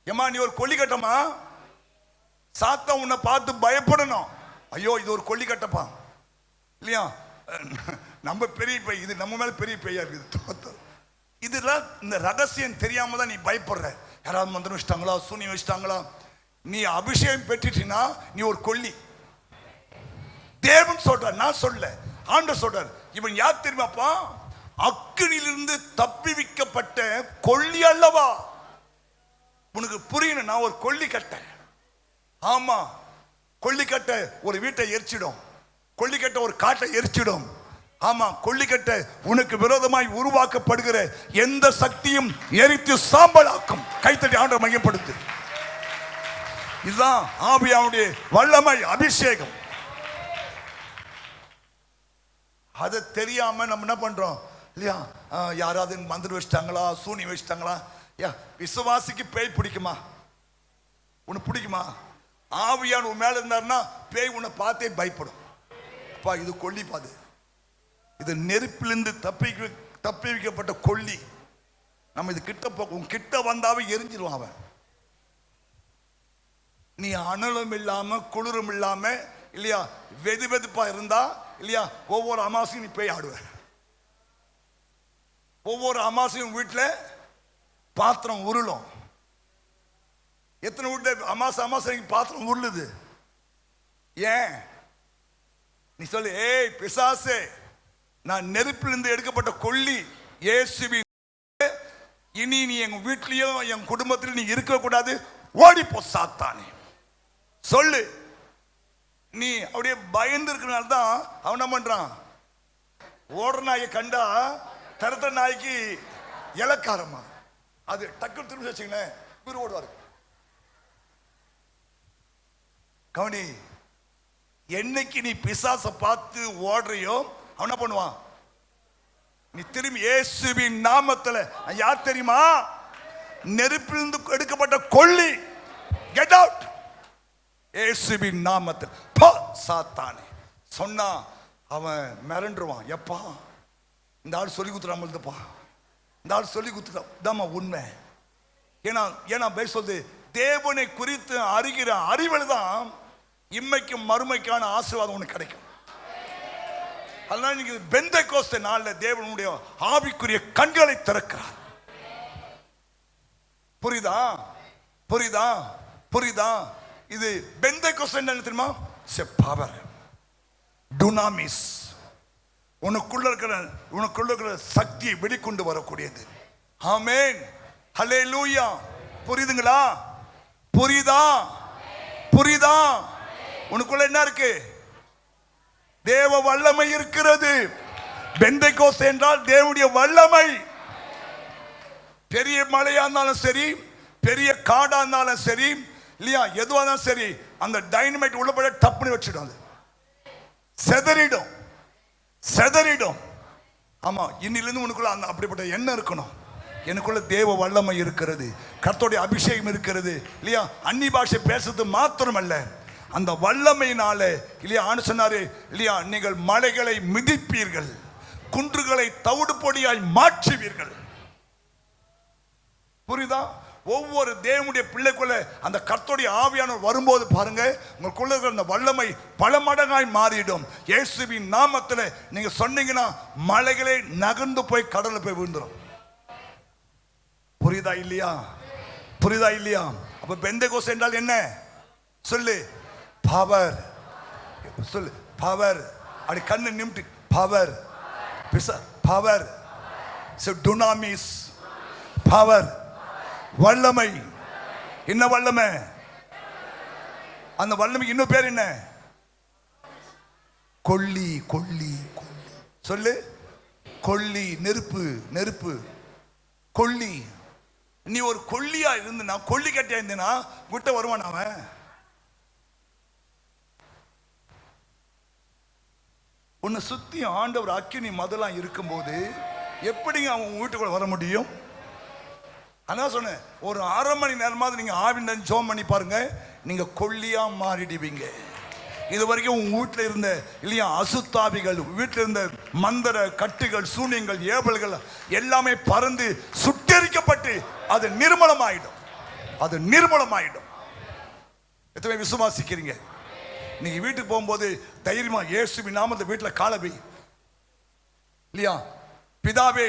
ஏமா நீ ஒரு கொல்லிக்கட்டமா? சாத்தா உன்னை பார்த்து பயப்படணும். ஐயோ இது ஒரு கொல்லிக்கட்டப்பா இல்லையா? நம்ம பெரிய பை, இது நம்ம மேல பெரிய பையா இருக்குது. இதெல்லாம் இந்த ரகசியம் தெரியாம தான் நீ பயப்படுற. யாராவது மந்திரம் வச்சிட்டாங்களா, சூனியம் வச்சிட்டாங்களா? நீ அபிஷேகம் பெற்றுட்டீங்கன்னா நீ ஒரு கொல்லி. தேவன் சொல்றார், நான் சொல்ல, ஆண்டவர் சொல்றார். இவன் யார் தெரியுமாப்பா? அக்கினியிலிருந்து தப்பிவிக்கப்பட்ட கொல்லி அல்லவா? உனக்கு புரியணும். நான் ஒரு கொல்லி கட்டை. ஆமா, கொல்லிக்கட்டை ஒரு வீட்டை எரிச்சிடும். கொல்லிக்கட்டை ஒரு காட்டை எரிச்சிடும். ஆமா, கொல்லிக்கட்டை உனக்கு விரோதமாய் உருவாக்கப்படுகிற எந்த சக்தியும் எரித்து சாம்பலாக்கும். கைத்தட்டி ஆண்டவரை மையப்படுத்து. இதுதான் ஆவியானுடைய வல்லமை, அபிஷேகம். அதை தெரியாம நம்ம என்ன பண்றோம் இல்லையா? யாராவது மந்திரம் வச்சிட்டாங்களா, சூனி வச்சிட்டாங்களா? விசுவாசிக்கு பேய் பிடிக்குமா? உனக்கு பிடிக்குமா? ஆவியான் உன் மேல இருந்தாருன்னா பேய் உன்னை பார்த்தே பயப்படும். அப்பா இது கொல்லி பாது, இது நெருப்பிலிருந்து தப்பி வைக்கப்பட்ட கொல்லி. நம்ம இது கிட்ட வந்தாவே எரிஞ்சிருவான் அவன். நீ அனலும் இல்லாம குளிரும் இல்லாம இல்லையா, வெது வெதுப்பா இருந்தா இல்லையா, ஒவ்வொரு அமாவாசையும் நீ போய் ஆடுவ. ஒவ்வொரு அமாவாசையும் வீட்டுல பாத்திரம் உருளும். எத்தனை வீட்டுல அமாவாசை பாத்திரம் உருளுது? ஏன் நீ சொல்லு, ஏய் பிசாசே, நான் நெருப்பிலிருந்து எடுக்கப்பட்ட கொல்லி இயேசுவின், இனி நீ எங்க வீட்லயும் என் குடும்பத்திலும் நீ இருக்க கூடாது, ஓடிப்போ சாத்தானே சொல்லு. நீ அப்படியே பயந்து இருக்கிறனால தான் அவன் என்ன பண்றான்? ஓடுற நாயை கண்டா தரத்த நாய்க்கு இலக்காரமா, அது டக்கு திரும்பி வச்சுங்களேன், இவர் ஓடுவாரு. கவனி, என்னைக்கு நீ பிசாசை பார்த்து ஓடுறியோ அவன் என்ன பண்ணுவான்? நீ திரும்பி இயேசுவின் நாமத்துல, யார் தெரியுமா? நெருப்பிலிருந்து எடுக்கப்பட்ட கொல்லி, கெட் அவுட் இயேசுவின் நாமத்தில். சாத்தானே சொன்னா அவன் மிரண்டுருவான். எப்பா இந்த ஆள் சொல்லி குத்துறாமல்துப்பா, இந்த ஆள் சொல்லி குத்துறாமா உண்மை. ஏன்னா சொல்லுது, தேவனை குறித்து அறிகிற அறிவில் தான் இம்மைக்கும் மறுமைக்கான ஆசீர்வாதம் உனக்கு கிடைக்கும். அதனால நீங்க பெந்தெகோஸ்தே நாள்ல தேவனுடைய ஆவிக்குரிய கண்களை திறக்கிறார். புரியுதா? புரியுதா? புரியுதா? இது பெந்தெகோஸ்தே என்ன தெரியுமா? Power, dunamis. உனக்குள்ள இருக்கிற சக்தியை வெளிக்கொண்டு வரக்கூடியது. ஆமென், ஹல்லேலூயா. புரியுதுங்களா? புரியுதா? புரியுதா? உனக்குள்ள என்ன இருக்கு? தேவ வல்லமை இருக்கிறது. பெந்தெகோஸ்தே என்றால் தேவனுடைய வல்லமை. பெரிய மலையா இருந்தாலும் சரி, பெரிய காடா இருந்தாலும் சரி இல்லையா, எதுவா இருந்தாலும் சரி, அந்த டைனமைட் உள்ள போய் டப்புனு வச்சிடும், அது செதறிடும், செதறிடும். ஆமா, இன்னிலிருந்து உனக்குள்ள அந்த அப்படிப்பட்ட எண்ணம் இருக்கணும். எனக்குள்ள தேவ வல்லமை இருக்கிறது, கர்த்தருடைய அபிஷேகம் இருக்கிறது இல்லையா. அந்நிய பாஷை பேசுறது மாத்திரமல்ல, அந்த வல்லமையினால இல்லையா, ஆண்டு சொன்னாரு இல்லையா, நீங்கள் மலைகளை மிதிப்பீர்கள், குன்றுகளை தவிடு பொடியாய் மாற்றுவீர்கள். புரியுதா? ஒவ்வொரு தேவனுடைய பிள்ளைக்குள்ள அந்த கர்த்தருடைய ஆவியானவர் வரும்போது பாருங்க, உங்களுக்குள்ள இருக்கிற அந்த வல்லமை பல மடங்காய் மாறிடும். இயேசுவின் நாமத்தில் நீங்க சொன்னீங்கன்னா மலைகளே நகர்ந்து போய் கடல்ல போய் விழுந்துரும். புரியுதா இல்லையா? புரியுதா இல்லையா? அப்ப பெந்தேகோஸ்து என்றால் என்ன சொல்லு? பவர். சொல்லு பவர். அப்படி கண்ணு நிமிட்டு பவர். பவர். டுனாமிஸ். பவர். வல்லமை. என்ன வல்லமை? அந்த வல்லமைக்கு இன்னும் பேர் என்ன? கொல்லி. கொல்லி. கொல்லி. சொல்லு கொல்லி. நெருப்பு. நெருப்பு. கொல்லி. நீ ஒரு கொல்லியா இருந்தனா, கொல்லி கட்டியா இருந்தனா விட்ட வருவான் அவன். உன்னை சுத்தி ஆண்டவர் அக்கினி மதெல்லாம் இருக்கும்போது எப்படிங்க அவன் வீட்டுக்குள்ள வர முடியும்? அதான் சொன்னேன், ஒரு 1/2 மணி நேரமாவது நீங்க ஆவின் ஜோம் பண்ணி பாருங்க, நீங்க கொல்லியா மாறிடுவீங்க. இது வரைக்கும் உங்க வீட்டில் இருந்த இல்லையா அசுத்தாவிகள், வீட்டில் இருந்த மந்திர கட்டுகள், சூனியங்கள், ஏவல்கள் எல்லாமே பறந்து சுட்டெரிக்கப்பட்டு அது நிர்மலமாயிடும். அது நிர்மலமாயிடும். எத்தனை விசுவாசிக்கிறீங்க? நீங்க வீட்டுக்கு போகும்போது தைரியமா இயேசுவின் நாமத்தில் வீட்டில் காலை வை. இல்லையா? பிதாவே,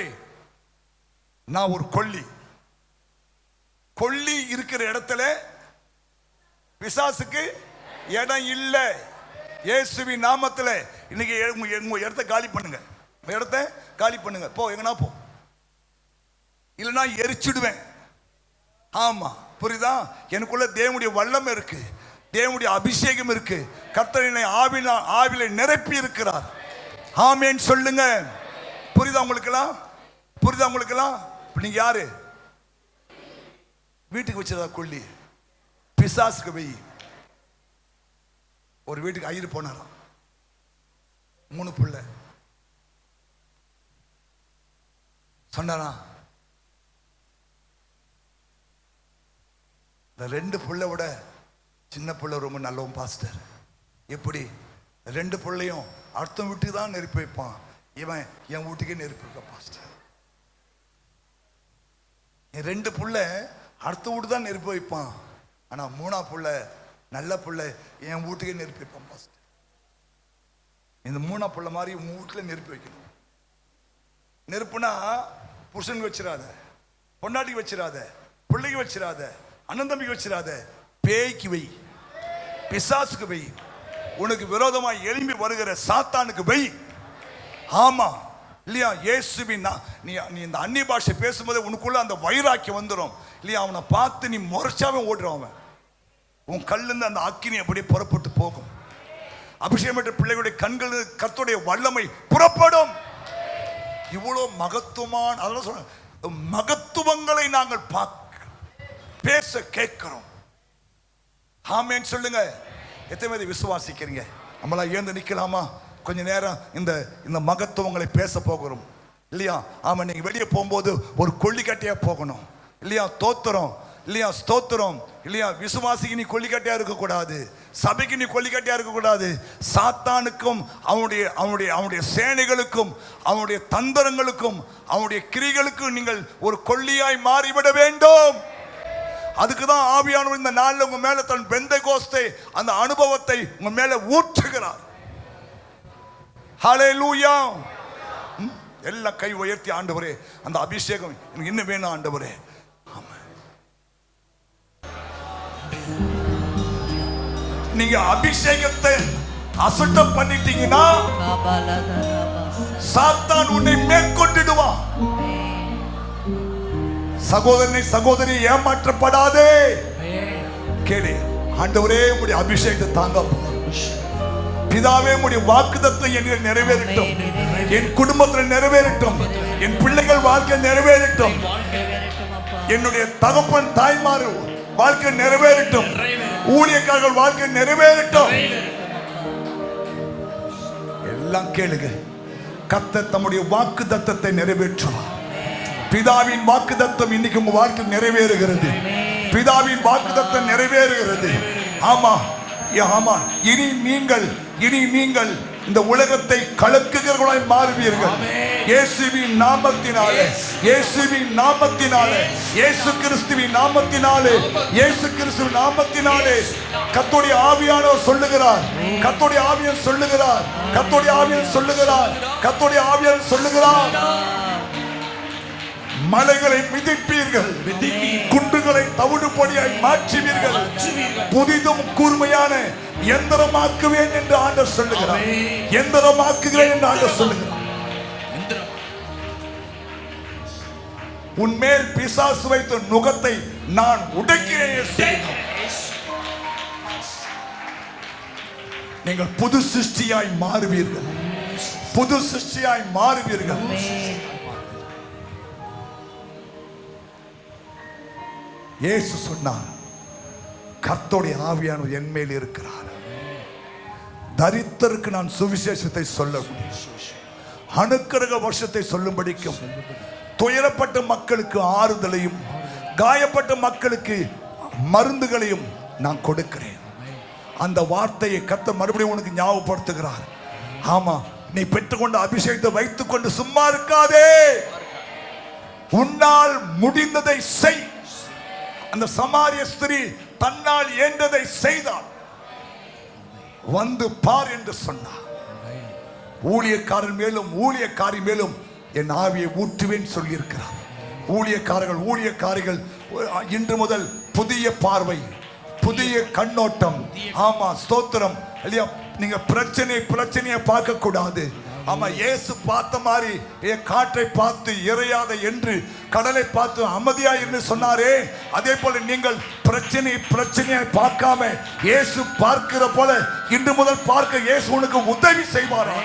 நான் ஒரு கொல்லி. கொல்லி இருக்கிற இடத்துல பிசாசுக்கு இடம் இல்லை. இயேசுவின் நாமத்தில் இன்னைக்கு உங்க இடத்த காலி பண்ணுங்க. இடத்த காலி பண்ணுங்க. போ, எங்கன்னா போ, இல்லைன்னா எரிச்சிடுவேன். ஆமா, புரியுதா? எனக்குள்ள தேவனுடைய வல்லமை இருக்கு, தேவனுடைய அபிஷேகம் இருக்கு. கர்த்தர் என்னை ஆவில நிரப்பி இருக்கிறார். ஆமென் சொல்லுங்க. புரியுதா உங்களுக்கெல்லாம்? புரியுதா உங்களுக்கெல்லாம்? நீங்க யாரு? வீட்டுக்கு வச்சதா கொல்லி, பிசாசுக்கு வை. ஒரு வீட்டுக்கு ஐயர் போனாராம், 3 பிள்ளை. சொன்னாரா, இந்த 2 பிள்ளை விட சின்ன பிள்ளை ரொம்ப நல்லவன் பாஸ்டர். எப்படி? 2 பிள்ளையும் அடுத்த வீட்டுக்கு தான் நெருப்பி வைப்பான், இவன் என் வீட்டுக்கே நெருப்பி வைப்பான் பாஸ்டர். என் 2 பிள்ளை அடுத்த வீட்டு தான் நெருப்பி வைப்பான், ஆனா 3ஆம் பிள்ளை நல்ல பிள்ளை என் வீட்டுக்கே நெருப்பி வைப்பான் பாஸ்டர். இந்த 3ஆம் பிள்ளை மாதிரி உங்க வீட்டுல நெருப்பி வைக்கணும். நெருப்புனா புருஷனுக்கு வச்சிடாத, பொண்டாட்டிக்கு வச்சிடாத, பிள்ளைக்கு வச்சிடாத, அண்ணன் தம்பிக்கு வச்சிடாத, பேய்க்கு வை, பிசாசுக்கு வை, உனக்கு விரோதமாய் எழும்பி வருகிற சாத்தானுக்கு வை. ஆமா இல்லையா? இயேசுவின் நீ இந்த அந்நிய பாஷை பேசும்போது உனக்குள்ள அந்த வைராக்கியம் வந்துடும் இல்லையா? அவனை பார்த்து நீ முறைச்சாவே ஓடுறான் அவன். உன் கல்லிருந்து அந்த அக்கினி அப்படியே புறப்பட்டு போகும். அபிஷேகம் பெற்ற பிள்ளைகளுடைய கண்கள் கர்த்தருடைய வல்லமை புறப்படும். இவ்வளவு மகத்துவமான, அதெல்லாம் சொல்ற மகத்துவங்களை நாங்கள் பேச கேட்கிறோம். ஆமென் சொல்லுங்க. எத்தனை பேர் விசுவாசிக்கிறீங்க? நம்மளா ஏந்து நிக்கலாமா? கொஞ்ச நேரம் இந்த மகத்துவங்களை பேச போகிறோம் இல்லையா? ஆமா, நீங்க வெளியே போகும்போது ஒரு கொல்லிக்கட்டையா போகணும் இல்லையா? தோத்திரம் இல்லையா? ஸ்தோத்திரம் இல்லையா? விசுவாசிக்கு நீ கொல்லிக்கட்டையா இருக்கக்கூடாது, சபைக்கு நீ கொல்லிக்கட்டையா இருக்கக்கூடாது. சாத்தானுக்கும் அவனுடைய சேனைகளுக்கும் அவனுடைய தந்திரங்களுக்கும் அவனுடைய கிரிகளுக்கும் நீங்கள் ஒரு கொல்லியாய் மாறிவிட வேண்டும். அதுக்குதான் ஆவியானவர் இந்த நாளில் உங்க மேல தன் பெந்தேகோஸ்தே அந்த அனுபவத்தை உங்க மேல ஊற்றுகிறார். ஹல்லேலூயா. எல்லாம் கை உயர்த்தி, ஆண்டவரே அந்த அபிஷேகம் எனக்கு இன்னும் வேணும் ஆண்டவரே. நீங்க அபிஷேகத்தை அசுத்தம் பண்ணிட்டீங்கன்னா சாத்தான் உன்னை மேற்கொண்டுடுவான். சகோதரனை சகோதரி ஏமாற்றப்படாதே. கேளு, ஆண்டவரே உம்முடைய அபிஷேகத்தை தாங்க. பிதாவே உம்முடைய வாக்குத்தத்தம் என்னில் நிறைவேறட்டும், என் குடும்பத்தில் நிறைவேறட்டும், என் பிள்ளைகள் வாழ்க்கை நிறைவேறட்டும், என்னுடைய தகப்பன் தாய்மார் வாழ்க்கை நிறைவேறட்டும், ஊழியக்காரர்கள் வாழ்க்கை நிறைவேறட்டும். எல்லாம் கேளுங்க. கர்த்தர் தம்முடைய வாக்குத்தத்தத்தை நிறைவேற்றுவார். பிதாவின் வாக்குத்தத்தம் இன்னைக்கு உங்க வாழ்க்கையில் நிறைவேறுகிறது. பிதாவின் வாக்குத்தத்தம் நிறைவேறுகிறது. ஆமா ஆமா. இனி நீங்கள் இந்த உலகத்தை கலக்குகிறவர்களாய் மாறுவீர்கள். இயேசுவின் நாமத்தினாலே, இயேசுவின் நாமத்தினாலே, இயேசு கிறிஸ்துவின் நாமத்தினாலே, இயேசு கிறிஸ்துவின் நாமத்தினாலே கர்த்தருடைய ஆவியானவர் சொல்லுகிறார், கர்த்தருடைய ஆவியானவர் சொல்லுகிறார், கர்த்தருடைய ஆவியானவர் சொல்லுகிறார், கர்த்தருடைய ஆவியானவர் சொல்லுகிறார். மலைகளை மிதிப்பீர்கள், குண்டுகளை தவிடு பொடியாய் மாற்றுவீர்கள், புதிதும் கூர்மையான எந்திரமாக்குவேன் என்று ஆண்டவர் சொல்லுகிறார். எந்திரமாக்குகிறேன் என்று ஆண்டவர் சொல்லுகிறார். உன்மேல் பிசாசு வைத்த நுகத்தை நான் உடைக்கிறேன். நீங்கள் புது சிருஷ்டியாய் மாறுவீர்கள், புது சிருஷ்டியாய் மாறுவீர்கள். இயேசு சொன்னார், கர்த்தருடைய ஆவியானவர் என் மேல் இருக்கிறார், தரித்திரருக்கு நான் சுவிசேஷத்தை சொல்ல முடியும், அனுக்கிரக வருஷத்தை சொல்லும்படிக்கும், துயரப்பட்ட மக்களுக்கு ஆறுதலையும், காயப்பட்ட மக்களுக்கு மருந்துகளையும் நான் கொடுக்கிறேன். அந்த வார்த்தையை கர்த்தர் மறுபடியும் உனக்கு ஞாபகப்படுத்துகிறார். ஆமா, நீ பெற்றுக்கொண்ட அபிஷேகத்தை வைத்துக் கொண்டு சும்மா இருக்காதே, உன்னால் முடிந்ததை செய். அந்த சமாரிய ஸ்திரீ தன்னால் இயன்றதை செய்தாள். வந்து பார் என்று சொன்னார். ஊழியக்காரன் மேலும் ஊழியக்காரி மேலும் என் ஆவியை ஊற்றுவேன் சொல்லி இருக்கிறார். ஊழியக்காரிகள் இன்று முதல் புதிய பார்வை, புதிய கண்ணோட்டம். ஆமா, ஸ்தோத்திரம். இல்லையா, நீங்க பிரச்சனையை பார்க்க கூடாது. ஆமா, இயேசு பார்த்த மாதிரி காற்றை பார்த்து இறையாத என்று, கடலை பார்த்து அமைதியாய் என்று சொன்னாரே, அதே போல நீங்கள் பிரச்சனையை பார்க்காம இயேசு பார்க்கிற போல இன்று முதல் பார்க்க இயேசு உனக்கு உதவி செய்வாரா?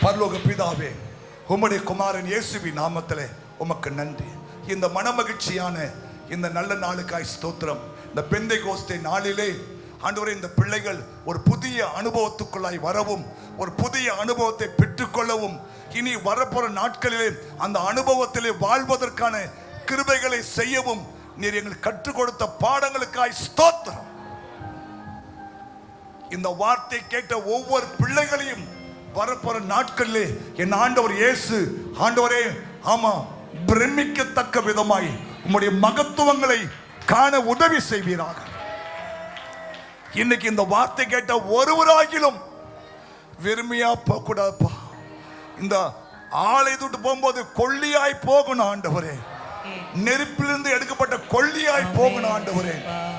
பரலோக பிதாவே, உம்முடைய குமாரன் இயேசுவின் நாமத்திலே உமக்கு நன்றி. இந்த மனமகிழ்ச்சியான இந்த நல்ல நாளுக்காய் ஸ்தோத்திரம். இந்த பெந்தைகோஸ்தே நாளிலே ஆண்டவரே, இந்த பிள்ளைகள் ஒரு புதிய அனுபவத்துக்குள்ளாய் வரவும், ஒரு புதிய அனுபவத்தை பெற்றுக்கொள்ளவும், இனி வரப்போற நாட்களிலே அந்த அனுபவத்திலே வாழ்வதற்கான கிருபைகளை செய்யவும் நீர் எங்களுக்கு கற்றுக் கொடுத்த பாடங்களுக்காய் ஸ்தோத்திரம். இந்த வார்த்தை கேட்ட ஒவ்வொரு பிள்ளைகளையும் வரப்போற நாட்களிலே என் ஆண்டவர் இயேசு, ஆண்டவரே, ஆமா, பிரமிக்கத்தக்க விதமாய் உம்முடைய மகத்துவங்களை காண உதவி செய்வீராக. இன்னைக்கு இந்த வார்த்தை கேட்ட ஒருவராகிலும் வெறுமையா போக கூடாதுப்பா. இந்த ஆளை தூட்டு போகும்போது கொள்ளியாய் போகணும் ஆண்டவரே, நெருப்பிலிருந்து எடுக்கப்பட்ட கொள்ளியாய் போகணும் ஆண்டவரே.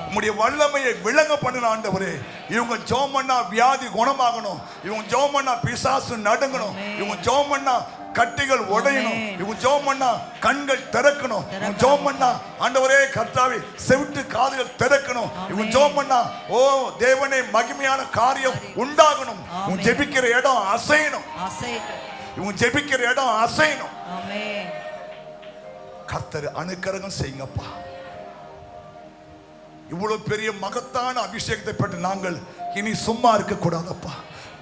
உம்முடைய வல்லமையை விளங்க பண்ணணும் ஆண்டவரே. இவங்க ஜெபம் பண்ணா வியாதி குணமாகணும், இவங்க ஜெபம் பண்ணா பிசாசு நடுங்கணும், இவங்க ஜெபம் பண்ணா கட்டிகள் உடையணும், இவங்க ஜெபம் பண்ணா கண்கள் திறக்கணும், இவங்க ஜெபம் பண்ணா ஆண்டவரே கர்த்தாவே செவிட்டு காதுகள் திறக்கணும், இவங்க ஜெபம் பண்ணா ஓ தேவனே மகிமையான காரியம் உண்டாகணும். இவங்க ஜெபிக்கிற இடம் அசையணும், இவங்க ஜெபிக்கிற இடம் அசையணும். கர்த்தர் அனுக்கிரகம் செய்யுங்கப்பா. இவ்வளவு பெரிய மகத்தான அபிஷேகத்தை பெற்று நாங்கள் இனி சும்மா இருக்க கூடாதப்பா.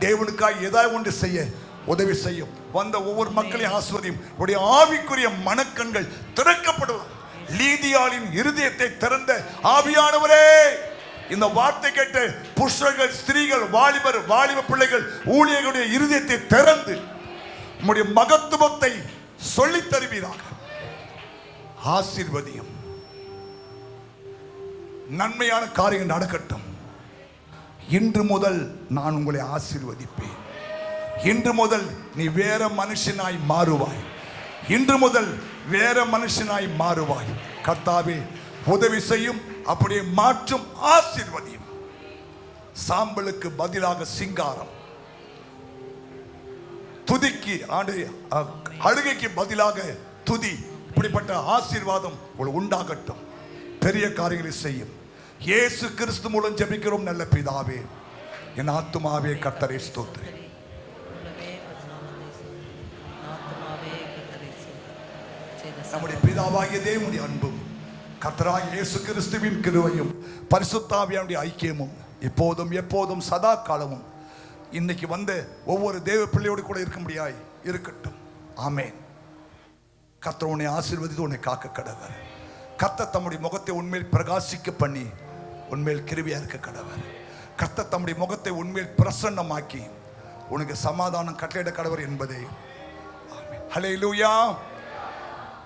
தேவனுக்காக ஏதாவது ஒன்று செய்ய உதவி செய்யும். வந்த ஒவ்வொரு மக்களையும் ஆசீர்வதியும். உடைய ஆவிக்குரிய மனக்கண்கள் திறக்கப்படும். லீதியாளின் இருதயத்தை திறந்த ஆவியானவரே, இந்த வார்த்தை கேட்ட புருஷர்கள், ஸ்திரீகள், வாலிப பிள்ளைகள், ஊழியர்களுடைய இருதயத்தை திறந்து உம்முடைய மகத்துவத்தை சொல்லி தருவீராக. ஆசீர்வதியும். நன்மையான காரியம் நடக்கட்டும். இன்று முதல் நான் உங்களை ஆசீர்வதிப்பேன். இன்று முதல் நீ வேற மனுஷனாய் மாறுவாய். இன்று முதல் வேற மனுஷனாய் மாறுவாய். கர்த்தாவே உதவி செய்யும், அப்படியே மாற்றும், ஆசீர்வதியும். சாம்பலுக்கு பதிலாக சிங்காரம், துதிக்கு அழுகைக்கு பதிலாக துதி, இப்படிப்பட்ட ஆசீர்வாதம் உண்டாகட்டும். பெரிய காரியங்களை செய்யும். இயேசு கிறிஸ்து மூலம் ஜெபிக்கிறோம் நல்ல பிதாவே. என் ஆத்துமாவே கர்த்தரை ஸ்தோத்திரி. நம்முடைய பிதாவாகிய தேவனுடைய அன்பும் கர்த்தராகிய இயேசு கிறிஸ்துவின் கிருபையும் பரிசுத்த ஆவியானுடைய ஐக்கியமும் இப்போதும் எப்போதும் சதா காலமும் இன்னைக்கு வந்த ஒவ்வொரு தேவ பிள்ளையோடு கூட இருக்க முடியாய் இருக்கட்டும். ஆமென். கர்த்தர் உன்னை ஆசீர்வதித்து உன்னை காக்க கடவர். கர்த்தர் தம்முடைய முகத்தை உன்மேல் பிரகாசிக்க பண்ணி உன்மேல் கிருபையா இருக்க கடவர். கர்த்தர் தம்முடைய முகத்தை உண்மையில் பிரசன்னமாக்கி உனக்கு சமாதானம் கட்டளையிட கடவர் என்பதே. ஹல்லேலூயா.